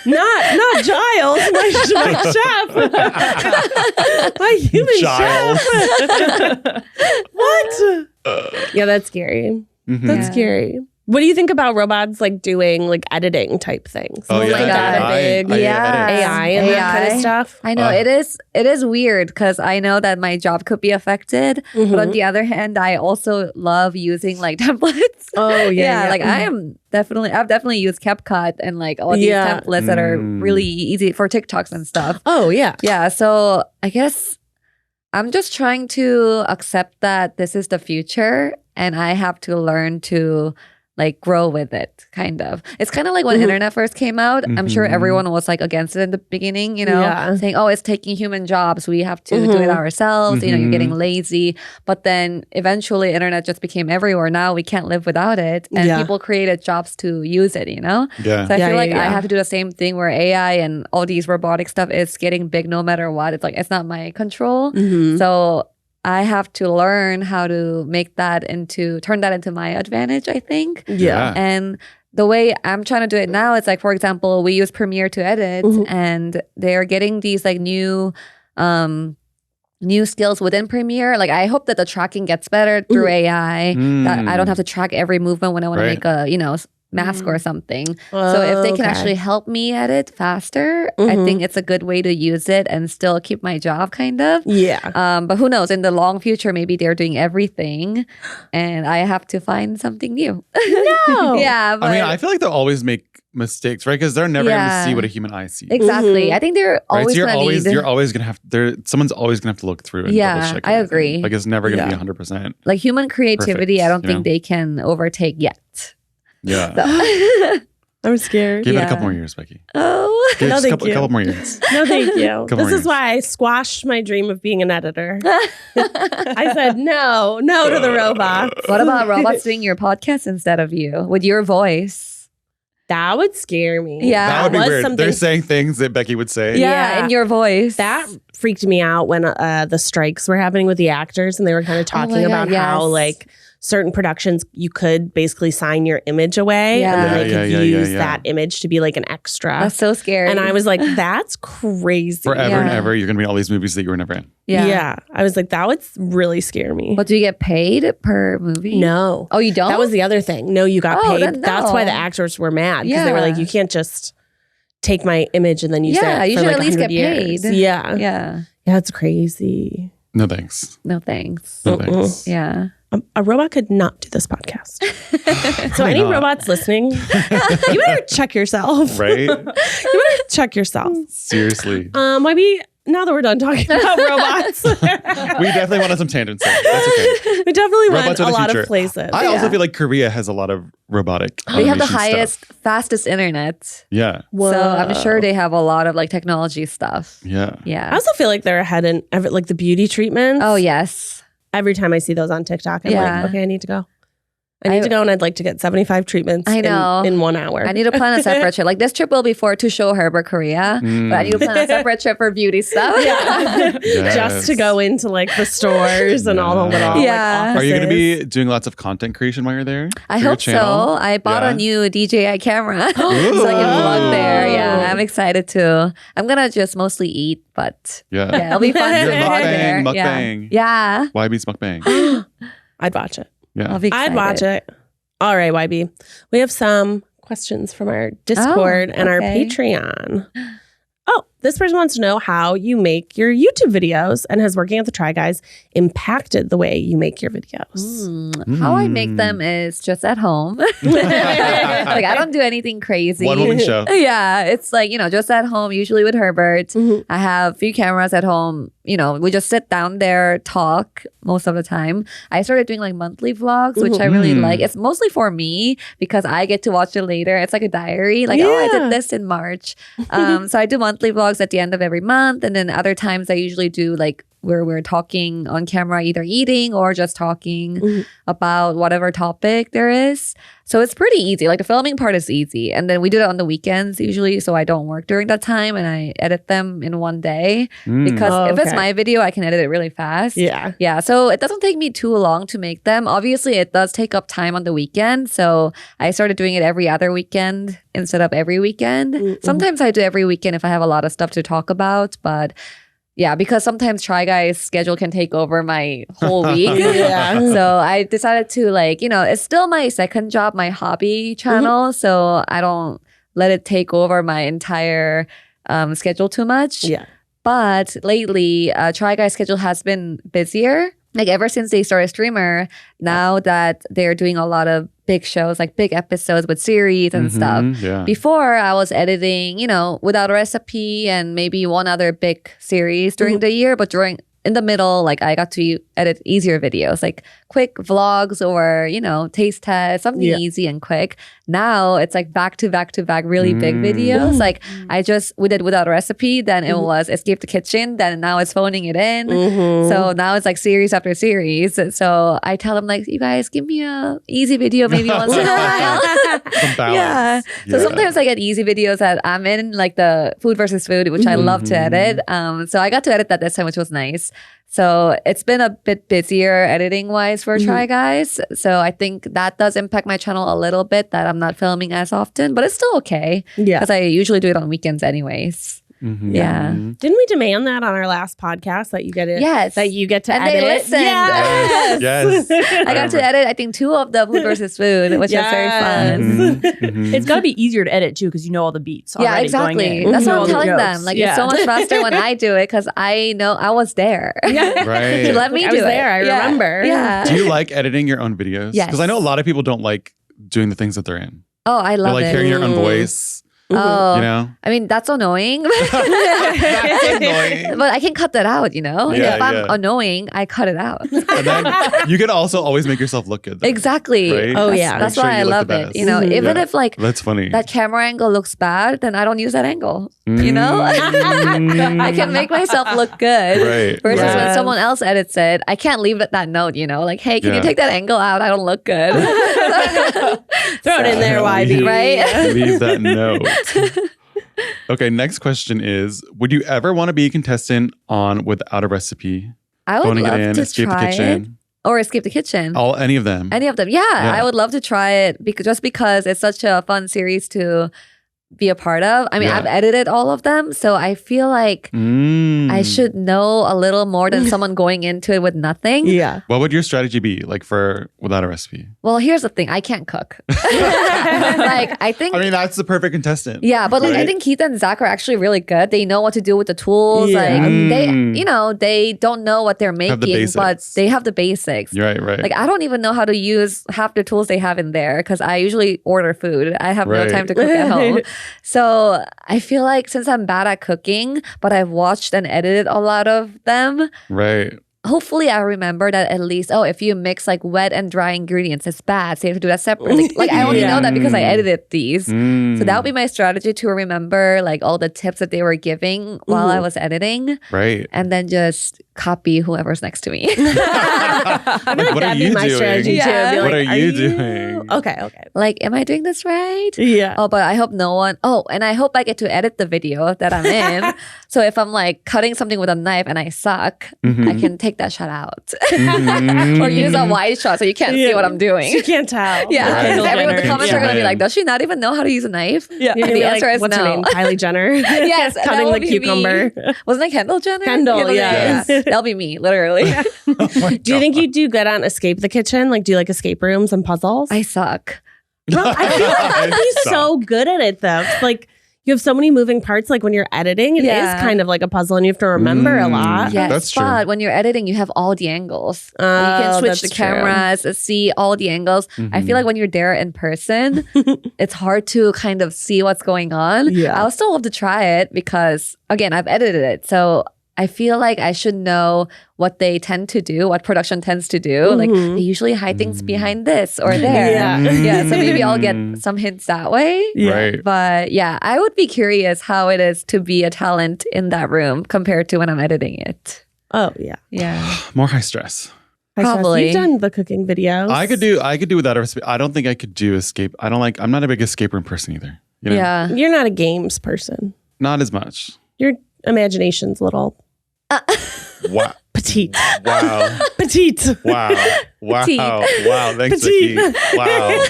Not Giles, my chef. My human Giles. chef. What? Yeah, that's scary. Mhm. That's Yeah. scary. What do you think about robots like doing like editing type things? Oh, Like yeah. that AI. big Yeah. AI and that kind of AI. stuff. I know Uh. it is weird because I know that my job could be affected, but Mm-hmm. on the other hand, I also love using like templates. Oh yeah, Like I've definitely used CapCut and like all these Yeah. templates that are Mm. really easy for TikToks and stuff. Oh yeah. Yeah, so I guess I'm just trying to accept that this is the future and I have to learn to like grow with it, kind of. It's kind of like when Mhm. internet first came out. I'm sure Mhm. everyone was like against it in the beginning, you know, Yeah. saying, oh, it's taking human jobs. We have to do it Mhm. ourselves. You know, you're getting Mhm. lazy. But then eventually internet just became everywhere. Now we can't live without it. And Yeah. people created jobs to use it, you know? Yeah. So I Yeah, feel like yeah, I yeah. have to do the same thing where AI and all these robotic stuff is getting big no matter what. It's like, it's not my control. Mhm. So I have to learn how to turn that into my advantage, I think. Yeah. And the way I'm trying to do it now, it's like, for example, we use Premiere to edit Mhm. and they're getting these like new skills within Premiere. Like I hope that the tracking gets better through AI, that I don't have to track every movement when I want Right. to make a, mask or something. So if they can Okay. actually help me edit faster, I Mhm. think it's a good way to use it and still keep my job kind of. Yeah. But who knows? In the long future, maybe they're doing everything, and I have to find something new. No. yeah, but I mean, I feel like they'll always make mistakes, right? Because they're never going to Yeah. see what a human eye sees. exactly. Mhm. I think they're Right? always So gonna need. you're always gonna have someone's always gonna have to look through and Yeah, double check. I everything. agree. Like it's never gonna Yeah. be 100%. like human creativity, Perfect, I don't you think know? they can overtake yet. Yeah. So- I'm scared. Give it a Yeah. couple more years, Becky. oh, Give it No, just a thank couple, you. couple more years. No, thank you. Couple This more is years. why I squashed my dream of being an editor. I said no to the robots. what about robots doing your podcast instead of you with your voice? That would scare me. Yeah. That would be was weird. something- They're saying things that Becky would say. Yeah. in your voice. That freaked me out when the strikes were happening with the actors, and they were kind of talking my about God, how yes. like certain productions you could basically sign your image away, Yeah. and then they Yeah, could yeah, use yeah. that image to be like an extra. That's so scary. And I was like, that's crazy. Forever and Yeah. ever, you're gonna be in all these movies that you were never in. Yeah. I was like, that would really scare me. But do you get paid per movie? No. Oh, you don't? That was the other thing. No, you got Oh, paid. then That's why the no. actors were mad because they were Yeah. like, you can't just take my image and then use Yeah, it you for should like at least 100 get years. paid. Yeah. Yeah. Yeah, it's crazy. No thanks. No thanks. No Mm-mm. thanks. Yeah. A robot could not do this podcast. So any robots listening, you better check yourself. Right? You better check yourself. Seriously. Maybe now that we're done talking about robots, We definitely wanted some tangents there. That's okay. we definitely Robots went are a the lot future. of places. I also feel like Korea has a lot of robotic We have the automation highest, stuff. fastest internet. Yeah. Whoa. So I'm sure they have a lot of like technology stuff. Yeah. I Yeah. also feel like they're ahead in like the beauty treatments. Oh, yes. Every time I see those on TikTok, I'm Yeah. like, okay, I need to go. I need to go, and I'd like to get 75 treatments I know. in 1 hour. I need to plan a separate trip. Like this trip will be to show Herbert Korea, but I need to plan a separate trip for beauty stuff. Yeah. Yes. Just to go into like the stores and all the little Yeah. like, Are you going to offices. be doing lots of content creation while you're there? I for your hope so. channel? I bought Yeah. a new DJI camera so I can vlog there. Yeah, I'm excited too. I'm gonna just mostly eat, but Yeah. yeah, it'll be fun to Your record there. mukbang. Yeah. YB's mukbang. I'd watch it. Yeah. I'll be excited. I'd watch it. All right, YB. We have some questions from our Discord and our okay. Patreon. Oh, this person wants to know how you make your YouTube videos and has working at the Try Guys impacted the way you make your videos. How I make them is just at home. Like I don't do anything crazy. One woman show. Yeah, it's like, just at home, usually with Herbert. Mhm. I have a few cameras at home. We just sit down there, talk most of the time. I started doing like monthly vlogs, which I really like. It's mostly for me because I get to watch it later. It's like a diary. Like, oh, I Yeah. did this in March. So I do monthly vlogs at the end of every month. And then other times I usually do like where we're talking on camera, either eating or just talking about whatever topic there is. So it's pretty easy. Like the filming part is easy. And then we do it on the weekends usually. So I don't work during that time and I edit them in one day. Because Oh, if it's okay. my video, I can edit it really fast. Yeah. Yeah. So it doesn't take me too long to make them. Obviously, it does take up time on the weekend. So I started doing it every other weekend instead of every weekend. Sometimes I do every weekend if I have a lot of stuff to talk about. But yeah, because sometimes Try Guys' schedule can take over my whole week. Yeah. So I decided to it's still my second job, my hobby channel. So I don't let it take over my entire schedule too much. Yeah. But lately, Try Guys' schedule has been busier. Like ever since they started streamer, now that they're doing a lot of big shows, like big episodes with series and stuff. Yeah. Before I was editing, Without a Recipe and maybe one other big series during the year, but in the middle, like I got to edit easier videos, like quick vlogs or, taste tests, something easy and quick. Now it's like back to back to back, really big videos. Like we did Without a Recipe, then it was Escape the Kitchen, then now it's Phoning It In. So now it's like series after series. So I tell them like, you guys give me a easy video maybe once in a while. Some balance. So sometimes I get easy videos that I'm in, like the food versus food, which I love to edit. So I got to edit that this time, which was nice. So it's been a bit busier editing wise for Try Guys. So I think that does impact my channel a little bit that I'm not filming as often, but it's still okay. Yeah. Because I usually do it on weekends anyways. Yeah. Didn't we demand that on our last podcast that you get it? Yes. That you get to And edit? they listened. Yes. Yes. I got to edit, I think, 2 of the food versus food, which was very fun. It's got to be easier to edit too because you know all the beats. Yeah, already going exactly. in. That's You know what all I'm the telling jokes. them. Like, it's so much faster when I do it because I know I was there. Right. Let me I do was it. there. I Yeah. remember. Yeah. Do you like editing your own videos? Yes. Because I know a lot of people don't like doing the things that they're in. Oh, I They love like it. hearing your own voice. Oh, You know? I mean, that's annoying. That's annoying. But I can cut that out, Like, Yeah, if I'm yeah. annoying, I cut it out. And then you can also always make yourself look good. though. Exactly. Right? Oh, That's- yeah. That's Make sure why I you look love the it. best. Even Yeah. if like That's funny. that camera angle looks bad, then I don't use that angle. Mm. I can make myself look good. Right. Versus when Yes. someone else edits it, I can't leave it that note, Like, hey, can you Yeah. take that angle out? I don't look good. Throw it in there, YB. Right? Leave that note. Okay, next question is, would you ever want to be a contestant on Without a Recipe? I would Phoning love it in, to Escape the try it. Kitchen. Or Escape the Kitchen. Any of them. Any of them. Yeah, I would love to try it just because it's such a fun series to be a part of. I mean, I've edited all of them, so I feel like I should know a little more than someone going into it with nothing. Yeah. What would your strategy be like for without a recipe? Well, here's the thing. I can't cook. Like, I think... I mean, that's the perfect contestant. Yeah, but like, right? I think Keith and Zach are actually really good. They know what to do with the tools. Yeah. Like, they don't know what they're making, but they have the basics. Right. Like, I don't even know how to use half the tools they have in there because I usually order food. I have no time to cook at home. So I feel like since I'm bad at cooking, but I've watched and edited a lot of them, Right. hopefully I remember that at least, if you mix like wet and dry ingredients, it's bad. So you have to do that separately. Like I only know that because I edited these. So that would be my strategy to remember like all the tips that they were giving while I was editing. Right. And then just copy whoever's next to me. Like, what are you my doing? strategy Yeah. too. Be What like, are you doing? Okay. Like, am I doing this right? Yeah. Oh, but I hope no one. Oh, and I hope I get to edit the video that I'm in. So if I'm like cutting something with a knife and I suck, I can take that shot out. Or use a wide shot so you can't see what I'm doing. You can't tell. Yeah, Right. because everyone in the comments are going to be Yeah. like, does she not even know how to use a knife? Yeah. You're And gonna the be answer like, is what's her no. name? Kylie Jenner. Yes, that Cutting will the be cucumber. me. Wasn't it Kendall Jenner? Kendall, Yeah. That'll be me, literally. Do you think you do good on Escape the Kitchen? Like, do you like escape rooms and puzzles? I suck. Bro, I feel like I'd be so good at it though. Like, you have so many moving parts. Like when you're editing, it is kind of like a puzzle, and you have to remember a lot. Yes, That's true. but when you're editing, you have all the angles. You Oh, can switch that's the true. cameras, see all the angles. I feel like when you're there in person, it's hard to kind of see what's going on. Yeah. I'll still love to try it because, again, I've edited it. So I feel like I should know what they tend to do, what production tends to do. Like they usually hide things behind this or there. Yeah. So maybe I'll get some hints that way. Right. But yeah, I would be curious how it is to be a talent in that room compared to when I'm editing it. Oh yeah. Yeah. More high stress. Probably. You've done the cooking videos. I could do without a recipe. I don't think I could do escape. I'm not a big escape room person either. You know? Yeah. You're not a games person. Not as much. Your imagination's little Wow. petite. Wow. Petite. Wow. Wow. Petite. Wow. Thanks, Petite. Vicky. Wow.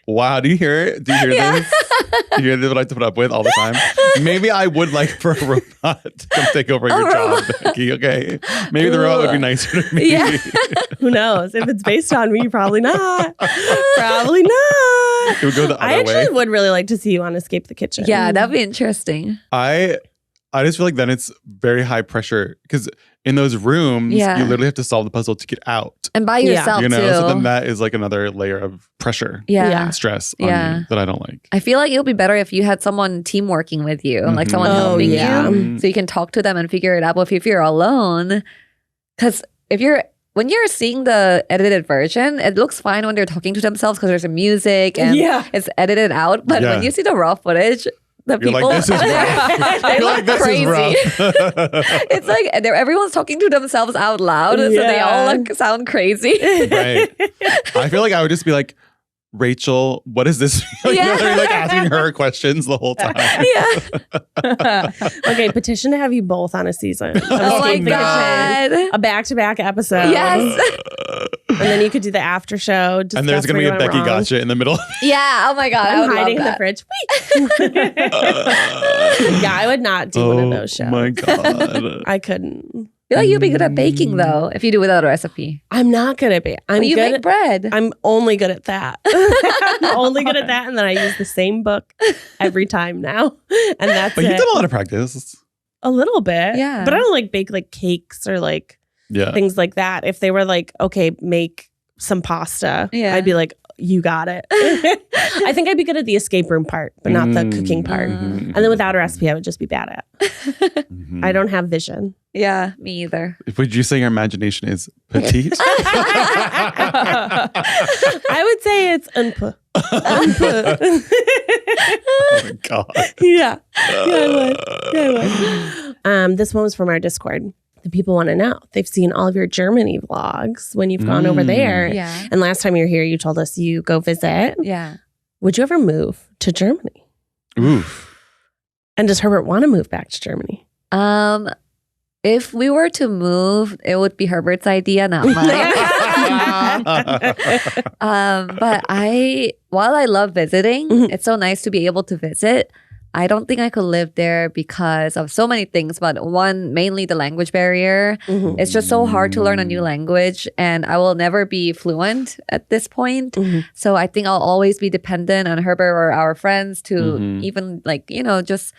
Wow. Do you hear it? Do you hear this? Do you hear this? What I have to put up with all the time? Maybe I would like for a robot to come take over your job, Becky. Okay. Maybe the robot would be nicer to me. Yeah. Who knows? If it's based on me, probably not. Probably not. It would go the I other actually way. would really like to see you on Escape the Kitchen. Yeah, that'd be interesting. I just feel like then it's very high pressure because in those rooms, you literally have to solve the puzzle to get out. And by Yeah. yourself You know, too. so then that is like another layer of pressure yeah. and stress on Yeah. you that I don't like. I feel like it would be better if you had someone team working with you, like someone Oh, helping yeah. you, so you can talk to them and figure it out. But if you're alone, because when you're seeing the edited version, it looks fine when they're talking to themselves because there's a music and it's edited out. But when you see the raw footage, the You're people like, this is rough. they You're look like, this crazy. is rough. It's like everyone's talking to themselves out loud, so they all sound crazy. Right. I feel like I would just be like, Rachel, what is this? Like, literally like asking her questions the whole time. Okay, petition to have you both on a season. Oh my Escape the God. Kitchen. A back-to-back episode. Yes. And then you could do the after show. And there's going to be a Becky Gotcha in the middle. Yeah. Oh my God. I I'm would hiding in love the that. fridge. Yeah, I would not do one of those shows. Oh my God. I couldn't. I feel like you'd be good at baking though, if you do without a recipe. I'm not good at it. I'm But you good make bread. I'm only good at that. I'm only good at that, and then I use the same book every time now, and that's But it. you've done a lot of practice. A little bit, Yeah. But I don't like bake like cakes or like Yeah. things like that. If they were like, okay, make some pasta, Yeah. I'd be like, you got it. I think I'd be good at the escape room part, but not the cooking part. And then without a recipe, I would just be bad at. I don't have vision. Yeah, me either. Would you say your imagination is petite? I would say it's unput. Oh my God. Yeah, I would. This one was from our Discord. The people want to know. They've seen all of your Germany vlogs when you've gone over there. Yeah. And last time you were here, you told us you go visit. Yeah. Would you ever move to Germany? Oof. And does Herbert want to move back to Germany? If we were to move, it would be Herbert's idea, not mine. But while I love visiting, it's so nice to be able to visit. I don't think I could live there because of so many things, but one, mainly the language barrier. It's just so hard to learn a new language, and I will never be fluent at this point. So I think I'll always be dependent on Herbert or our friends to even just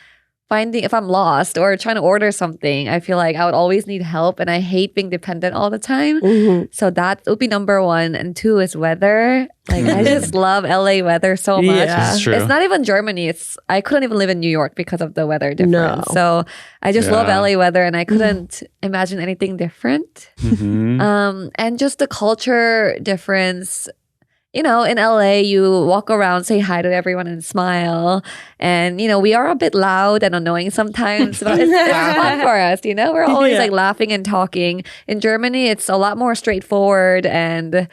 finding if I'm lost or trying to order something. I feel like I would always need help, and I hate being dependent all the time. So that would be number one. And two is weather. Like I just love LA weather so much. That's true. It's not even Germany. I couldn't even live in New York because of the weather difference. So I just love LA weather, and I couldn't imagine anything different. And just the culture difference. In LA, you walk around, say hi to everyone and smile. And, we are a bit loud and annoying sometimes, but it's fun for us, We're always like laughing and talking. In Germany, it's a lot more straightforward and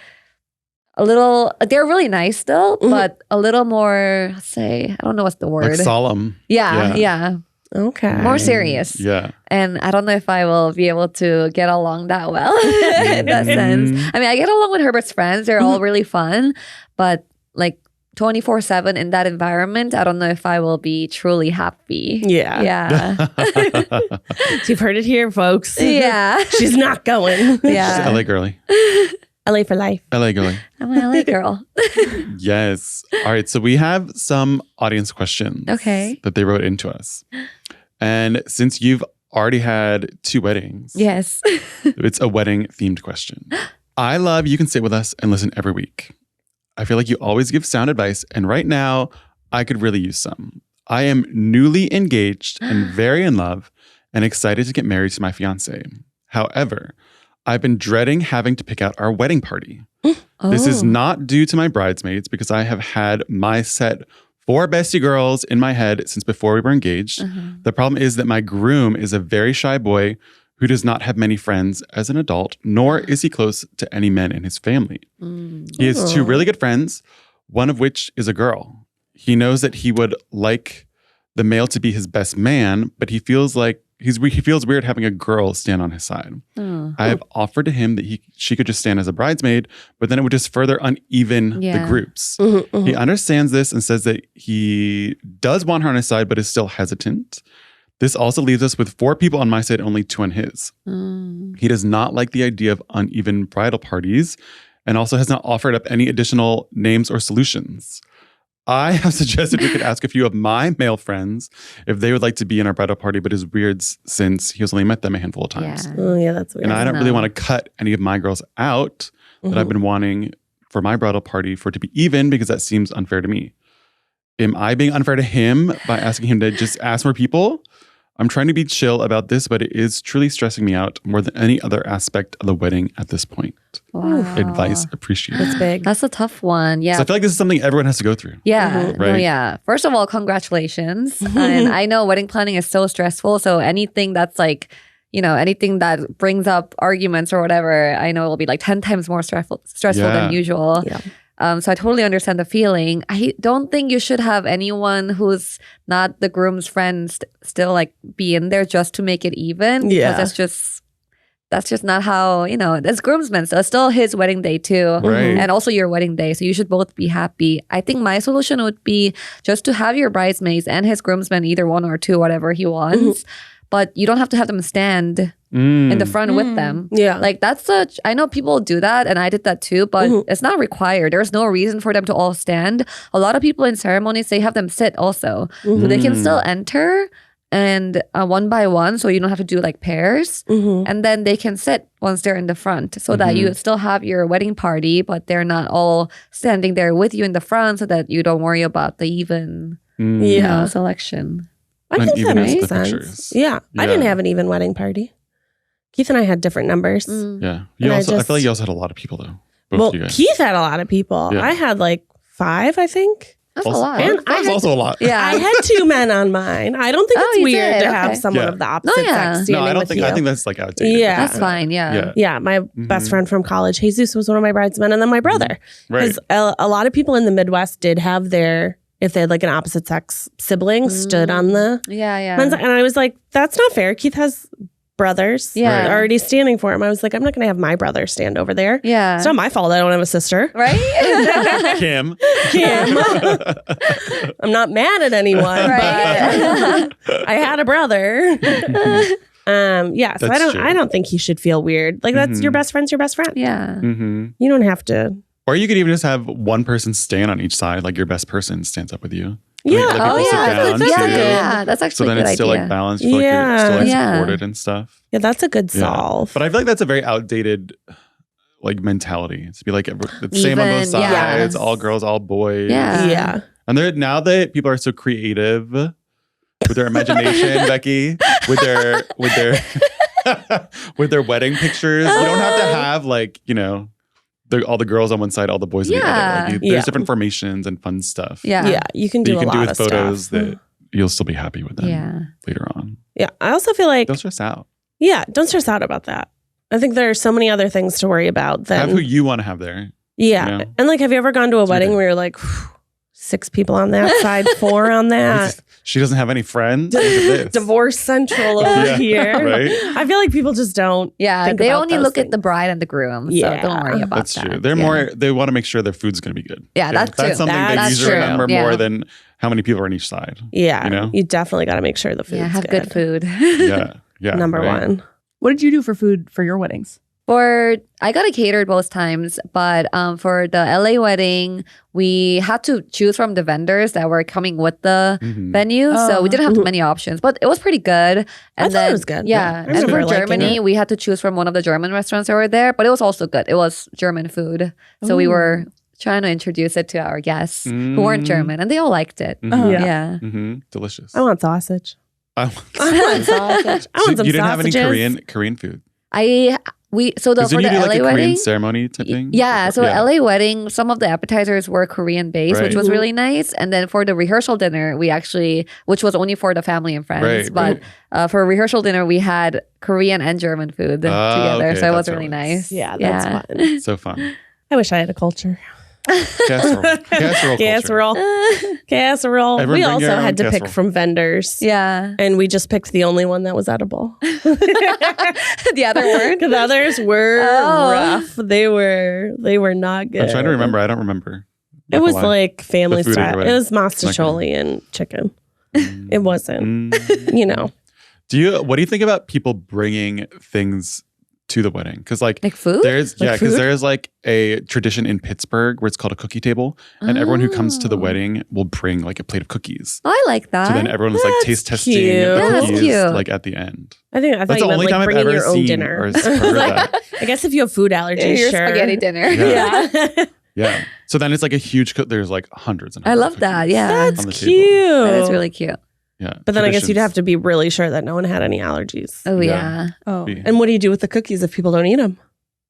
they're really nice still, but a little more, I don't know what's the word. Like solemn. Yeah. Okay. More serious. Yeah. And I don't know if I will be able to get along that well in that sense. I mean, I get along with Herbert's friends. They're all really fun. But like 24/7 in that environment, I don't know if I will be truly happy. Yeah. You've heard it here, folks. Yeah. She's not going. Yeah. She's LA girly. LA for life. LA girly. I'm an LA girl. Yes. All right. So we have some audience questions that they wrote into us. And since you've already had 2 weddings, yes, it's a wedding themed question. I love you can sit with us and listen every week. I feel like you always give sound advice. And right now, I could really use some. I am newly engaged and very in love and excited to get married to my fiance. However, I've been dreading having to pick out our wedding party. This is not due to my bridesmaids because I have had my set 4 bestie girls in my head since before we were engaged. The problem is that my groom is a very shy boy who does not have many friends as an adult, nor is he close to any men in his family. He has 2 really good friends, one of which is a girl. He knows that he would like the male to be his best man, but he feels like he feels weird having a girl stand on his side. I have offered to him that she could just stand as a bridesmaid, but then it would just further uneven the groups. He understands this and says that he does want her on his side, but is still hesitant. This also leaves us with 4 people on my side, only 2 on his. He does not like the idea of uneven bridal parties and also has not offered up any additional names or solutions. I have suggested we could ask a few of my male friends if they would like to be in our bridal party, but it's weird since he has only met them a handful of times. That's weird. And I don't really want to cut any of my girls out that I've been wanting for my bridal party for it to be even because that seems unfair to me. Am I being unfair to him by asking him to just ask more people? I'm trying to be chill about this, but it is truly stressing me out more than any other aspect of the wedding at this point. Wow. Advice appreciated. That's big. That's a tough one. Yeah. So I feel like this is something everyone has to go through. Yeah. Right? No, yeah. First of all, congratulations. And I know wedding planning is so stressful. So anything that's like, anything that brings up arguments or whatever, I know it will be like 10 times more stressful than usual. Yeah. So I totally understand the feeling. I don't think you should have anyone who's not the groom's friend still like be in there just to make it even. Because that's just not how, that's groomsmen. So it's still his wedding day too. Right. And also your wedding day. So you should both be happy. I think my solution would be just to have your bridesmaids and his groomsmen, either 1 or 2, whatever he wants. But you don't have to have them stand in the front with them. Yeah. Like I know people do that and I did that too, but it's not required. There's no reason for them to all stand. A lot of people in ceremonies, they have them sit also. So they can still enter and one by one, so you don't have to do like pairs. And then they can sit once they're in the front so that you still have your wedding party, but they're not all standing there with you in the front so that you don't worry about the even selection. I think that Uneven as makes the sense. pictures. Yeah. I didn't have an even wedding party. Keith and I had different numbers. Yeah. And I feel like you also had a lot of people though. Both of you guys. Keith had a lot of people. Yeah. I had like 5, I think. That's a Also- lot. And That was also a lot. Yeah. I had 2 men on mine. I don't think Oh, it's you weird did? to have Okay. someone Yeah. of the opposite No, yeah. sex standing No, I don't with think. you. I think that's like outdated. Yeah. That's fine. Yeah. Yeah, my best friend from college, Jesus, was one of my bridesmen, and then my brother. Right. Because a lot of people in the Midwest did have their, if they had like an opposite sex sibling, stood on the Yeah. men's. And I was like, that's not fair. Keith has brothers. Yeah. They're already standing for him. I was like, I'm not going to have my brother stand over there. Yeah. It's not my fault I don't have a sister. Right? Kim. I'm not mad at anyone, Right. but I had a brother. Yeah, so That's true. I don't think he should feel weird. Like that's your best friend's your best friend. Yeah. Mm-hmm. You don't have to. Or you could even just have one person stand on each side, like your best person stands up with you. Yeah. Like, other Oh people sit yeah, down that's too. good. Yeah, that's So actually then a good it's still idea. like balanced. You feel like you're still like Yeah. supported and stuff. Yeah, that's a good solve. But I feel like that's a very outdated like mentality. It's be like it's the same on both Even, yeah. sides, all girls, all boys. Yeah. Yeah. And now that people are so creative with their imagination, Becky, with their with their wedding pictures, you don't have to have like, all the girls on one side, all the boys on the other. Like, there's different formations and fun stuff. Yeah. Yeah, you can that do you a can lot do with of photos stuff. that you'll still be happy with them Yeah. later on. Yeah, I also feel like Don't stress out. don't stress out about that. I think there are so many other things to worry about than Have who you want to have there. yeah. you know? And like, have you ever gone to a It's wedding ridiculous. where you're like, 6 people on that side, 4 on that? She doesn't have any friends. Look at this. Divorce central over Yeah, here. right? I feel like people just don't. Yeah, think they about only those look at the things. bride and the groom, Yeah. so don't worry about That's that. true. They're Yeah. they want to make sure their food's going to be good. Yeah, that's true. That's something they That's usually true. remember Yeah. more than how many people are on each side. Yeah, You know? you definitely got to make sure the food's Yeah, have good food. Yeah. Yeah. Number right? one. What did you do for food for your weddings? I got it catered both times, but for the LA wedding, we had to choose from the vendors that were coming with the Mhm. venue. So we didn't have many options, but it was pretty good. And thought it was good. Yeah. I And remember for liking Germany, it. we had to choose from one of the German restaurants that were there, but it was also good. It was German food. So we were trying to introduce it to our guests who weren't German, and they all liked it. Mhm. Yeah. Mhm. Delicious. I want sausage. I I want sausage. I want some you didn't have any sausages. Korean food. So Because for didn't the you do LA like a wedding, Korean ceremony type thing? yeah. So LA wedding, some of the appetizers were Korean based, which Right. was really nice. And then for the rehearsal dinner, which was only for the family and friends, Right, but for rehearsal dinner, we had Korean and German food together. okay, So it was that's really how it nice. Yeah, that's fun. So fun. I wish I had a culture. Casserole. Casserole. culture. Casserole. Casserole. Everyone We bring also your own had to pick casserole. from vendors. Yeah. And we just picked the only one that was edible. The other word. The others were Oh. rough. They were not good. I'm trying to remember. I don't remember. It was Not gonna lie. like family The food style. anyway. It was Not mastacholi and chicken. It wasn't. Mm. What do you think about people bringing things to the wedding? Because like Food? there's Like because food? there's like a tradition in Pittsburgh where it's called a cookie table, and everyone who comes to the Oh. wedding will bring like a plate of cookies. Oh, I like that. So then everyone was like That's taste testing cute. the Yeah, that's cookies cute. like at the end. I thought That's you the meant only time like I've bringing ever your own seen dinner. or heard that. I guess if you have food allergies, Your sure. spaghetti dinner. Yeah. Yeah. Yeah. So then it's like a huge. There's like hundreds and I hundreds love of that. cookies Yeah. That's on the cute. table. That is really cute. Yeah. But then I guess you'd Traditions. have to be really sure that no one had any allergies. Oh, Yeah. yeah. Oh, Be- And what do you do with the cookies if people don't eat them?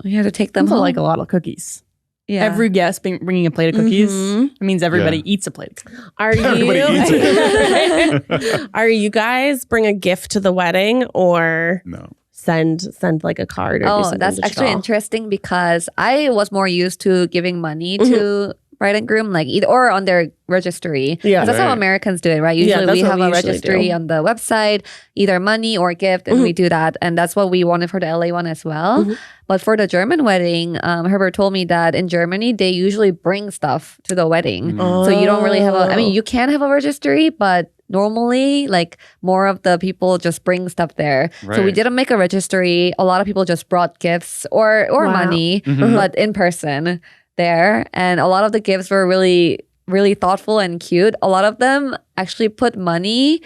You have to take them that's home. like a lot of cookies. yeah. Every guest bringing a plate of cookies. Mhm. It means everybody Yeah. eats a plate of cookies. Are Everybody eats you? it. Are you guys bring a gift to the wedding or No. send like a card or do Oh, something that's actually digital? interesting because I was more used to giving money Mm-hmm. to bride and groom, like either or on their registry. Yeah. 'Cause that's how Right. Americans do it, right? Yeah, Usually that's we what have we a usually registry do. on the website, either money or gift, and we do that. And that's what we wanted for the LA one as well. Mhm. But for the German wedding, Herbert told me that in Germany, they usually bring stuff to the wedding. Mm. So you don't really have Oh. you can have a registry, but normally like more of the people just bring stuff there. So we Right. didn't make a registry. A lot of people just brought gifts or Wow. money, Mhm. but in person there. And a lot of the gifts were really, really thoughtful and cute. A lot of them actually put money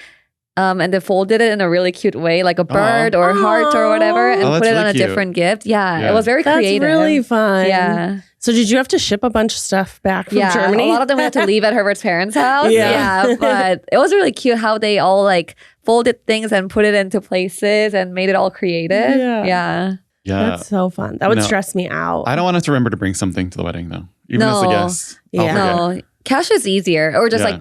and they folded it in a really cute way, like a bird or heart or whatever, and Oh, that's put it really on a cute. different gift. Yeah, Yeah. it was very That's creative. really fun. Yeah. So did you have to ship a bunch of stuff back from Yeah, Germany? a lot of them we had to leave at Herbert's parents' house. Yeah. Yeah, but it was really cute how they all like folded things and put it into places and made it all creative. Yeah. Yeah. Yeah. That's so fun. That would No. stress me out. I don't want us to remember to bring something to the wedding though. Even as a No. guest. I'll Yeah. forget. No, cash is easier, or just Yeah. like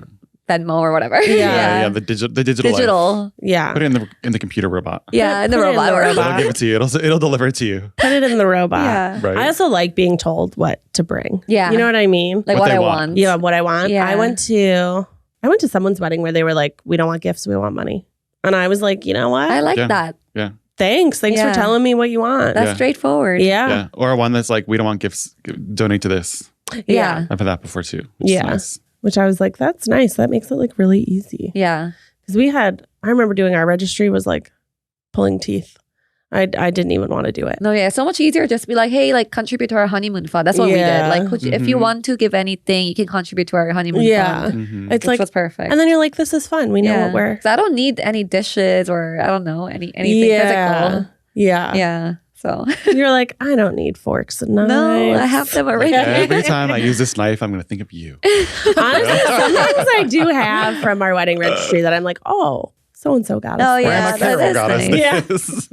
Venmo or whatever. Yeah. The digital life. Digital. Yeah. Put it in the computer robot. Yeah, in the Put it in robot. the world. robot. It'll give it to you. It'll deliver it to you. Put it in the robot. Yeah. Right. I also like being told what to bring. Yeah. You know what I mean? Like What what they I want. want. Yeah, what I want. Yeah. I went to someone's wedding where they were like, we don't want gifts, we want money. And I was like, you know what? I like Yeah. that. Yeah. thanks for Yeah. telling me what you want. That's Yeah. straightforward. yeah. Yeah. Or one that's like, we don't want gifts. Donate to this. Yeah. I've had that before too. Which is Yeah. nice. Which I was like, that's nice. That makes it like really easy. Yeah. Because I remember doing our registry was like pulling teeth. I didn't even want to do it. No, yeah, so much easier just be like, hey, like contribute to our honeymoon fund. That's what we Yeah. did. Like, if you Mhm. want to give anything, you can contribute to our honeymoon Yeah. fund. Mhm. It's Which like, was perfect. and then you're like, this is fun. We know what we're. 'Cause I don't need any dishes or I don't know anything Yeah. physical. Yeah. Yeah. So You're like, I don't need forks and knives. no, I have them already. Every time I use this knife, I'm going to think of you. Honestly, sometimes I do have from our wedding registry that I'm like, oh, so and so got us. Oh, this. yeah, Grandma that Carol is got us nice. this.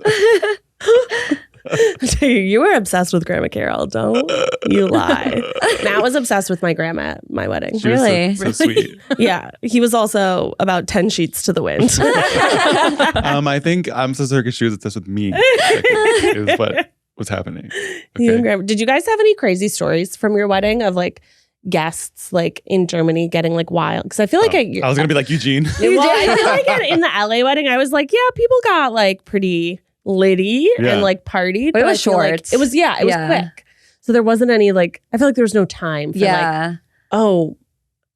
You were obsessed with Grandma Carol. Don't you lie. Matt was obsessed with my grandma at my wedding. She was Really? so sweet. Yeah. He was also about 10 sheets to the wind. I think I'm so circus she was obsessed with me. Is what was happening. You and Okay. Grandma. Did you guys have any crazy stories from your wedding of like guests like in Germany getting like wild? Because I feel like I was gonna be like Eugene. well, I feel like in the LA wedding, I was like, yeah, people got like pretty litty Yeah. and like partied. But it I was feel like short. it was Yeah. quick. So there wasn't any like, I feel like there was no time for like, Yeah. oh,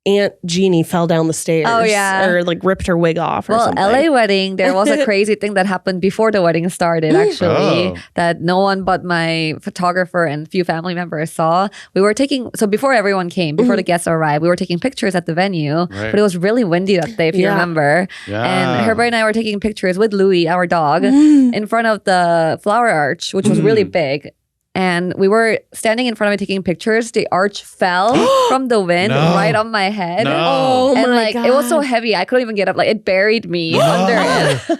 Aunt Jeannie fell down the stairs. Oh, yeah. Or like ripped her wig off or Well, something. LA wedding, there was a crazy thing that happened before the wedding started, actually, Oh. that no one but my photographer and a few family members saw. We were so before everyone came, before the guests arrived, we were taking pictures at the venue, Right. but it was really windy that day, if you Yeah. remember. Yeah. And Herbert and I were taking pictures with Louis, our dog, Mm. in front of the flower arch, which was really big. And we were standing in front of it taking pictures. The arch fell from the wind No. right on my head. No. Oh And my like God. it was so heavy, I couldn't even get up. Like it buried me under it.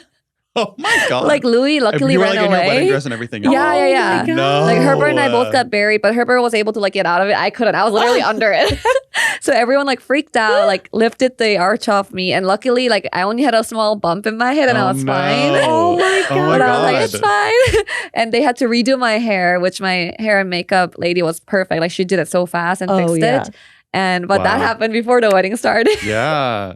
Oh my god! Like Louis luckily you were ran like in your wedding away. dress and everything. Yeah, yeah, yeah. Oh my No. God. Like Herbert and I both got buried, but Herbert was able to like get out of it. I couldn't. I was literally under it. So everyone like freaked out, like lifted the arch off me, and luckily like I only had a small bump in my head and I was fine. Oh my Oh my But I was like, God. it's fine. And they had to redo my hair, which my hair and makeup lady was perfect. Like she did it so fast and Oh, fixed yeah. it. But that Wow. happened before the wedding started. Yeah,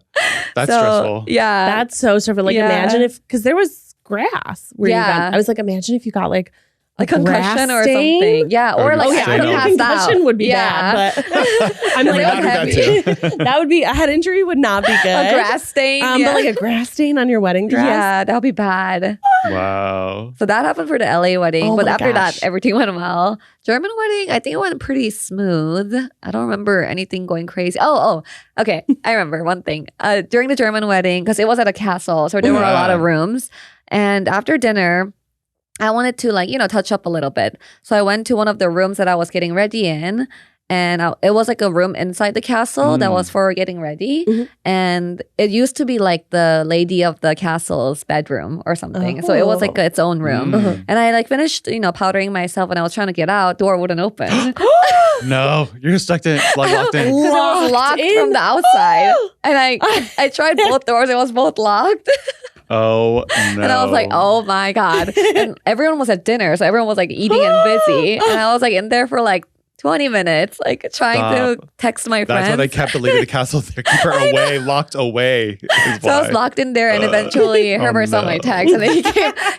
that's So, stressful. Yeah. That's so stressful. Like Yeah. imagine if, because there was grass where you Yeah. got, I was like, imagine if you got like a concussion or something. Yeah. Or Or like just Oh yeah, say I no. mean, passed out. concussion would be Yeah. bad, but I'm I mean, like, that would be heavy. bad too. that would be, a head injury would not be good. A grass stain. But like a grass stain on your wedding dress. Yeah, that would be bad. Wow. So that happened for the LA wedding. Oh but my after gosh. that, everything went well. German wedding, I think it went pretty smooth. I don't remember anything going crazy. Oh, okay. I remember one thing. During the German wedding, because it was at a castle, so there were a lot of rooms. And after dinner, I wanted to like, touch up a little bit. So I went to one of the rooms that I was getting ready in. And it was like a room inside the castle that was for getting ready. Mhm. And it used to be like the lady of the castle's bedroom or something. So it was like its own room. Mm. And I like finished, powdering myself and I was trying to get out. Door wouldn't open. No, you're stuck in, like locked in. Because it was locked from the outside. And I tried both doors. It was both locked. Oh no! And I was like, oh my God. And everyone was at dinner. So everyone was like eating and busy. And I was like in there for like 20 minutes, like trying to text my That's friends. why they kept the lady of the castle there, keep her away, locked away. So I was locked in there, and eventually Herbert saw my text, and then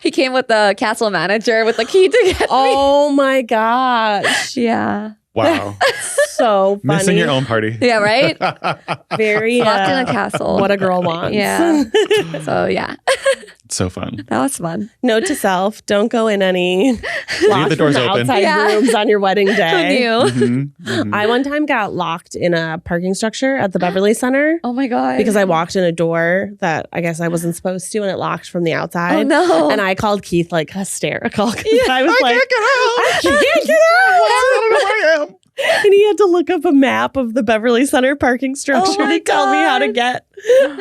he came with the castle manager with the key to get Oh my gosh. me. Yeah. Wow, So funny. missing your own party. Yeah, right? Very Locked in a castle. what a girl wants. Yeah. So yeah, So fun. that was fun. Note to self: don't go in any locked the doors from open. outside Yeah. rooms on your wedding Who day. knew? Mhm, mhm. I one time got locked in a parking structure at the Beverly Center Oh my God. because I walked in a door that I guess I wasn't supposed to, and it locked from the outside. Oh no. And I called Keith like hysterical because I was I like, can't get out. I can't get out. I don't know where I am. And he had to look up a map of the Beverly Center parking structure Oh my to tell me how to God. get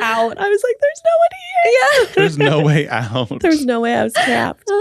out. I was like, there's no one here. There's no way out. There's no way I was trapped.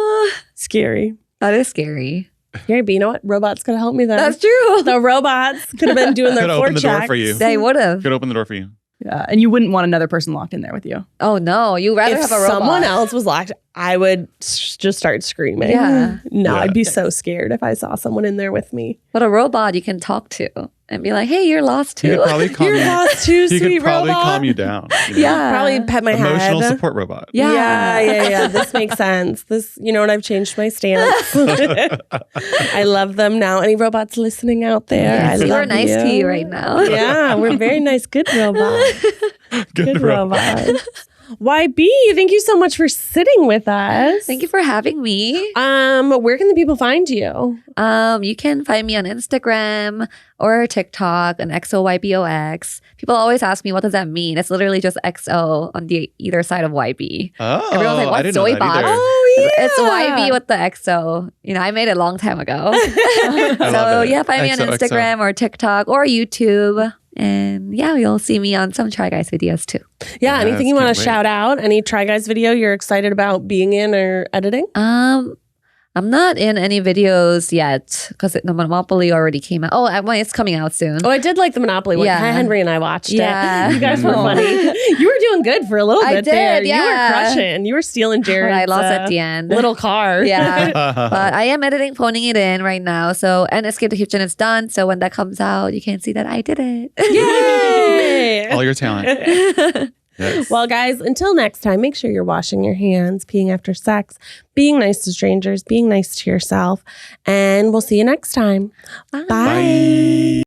Scary. That is scary. Scary, but you know what? Robots could have helped me then. That's true. The robots could have been doing their Could open four the door checks. for you. They would have. Could open the door for you. Yeah, and you wouldn't want another person locked in there with you. Oh no, you rather If have a robot. someone else was locked, I would just start screaming. Yeah. No, Yeah. I'd be so scared if I saw someone in there with me. But a robot you can talk to and be like, hey, you're lost He too. could probably calm You're you. lost too, He sweet could probably robot. calm you down. You know? Yeah. Probably pet my Emotional head. support robot. Yeah. This makes sense. This, you know what? I've changed my stance. I love them now. Any robots listening out there? I We're love nice you. to you right now. Yeah, we're very nice. Good robot. Good robot. robot. YB, thank you so much for sitting with us. Thank you for having me. Where can the people find you? You can find me on Instagram or TikTok on XOYBOX. People always ask me, what does that mean? It's literally just XO on the either side of YB. Oh, Everyone's like, I what's didn't know Zoe that box? either. Oh yeah, It's YB with the XO. You know, I made it a long time ago. I So love it. yeah, find me on XOXO. Instagram or TikTok or YouTube. And yeah, you'll see me on some Try Guys videos too. Yeah, Yes, anything you want can't to wait. shout out? Any Try Guys video you're excited about being in or editing? I'm not in any videos yet because the Monopoly already came out. Oh, it's coming out soon. Oh, I did like the Monopoly one. Yeah. Henry and I watched Yeah. it. You guys were Aw. funny. You were doing good for a little I bit did, there. You were yeah. crushing. You were stealing But Jared's I lost at the end. little car. Yeah. But I am editing, phoning it in right now. So, and Escape the Kitchen is done. So when that comes out, you can see that I did it. Yay! All your talent. Yes. Well, guys, until next time, make sure you're washing your hands, peeing after sex, being nice to strangers, being nice to yourself, and we'll see you next time. Bye. Bye.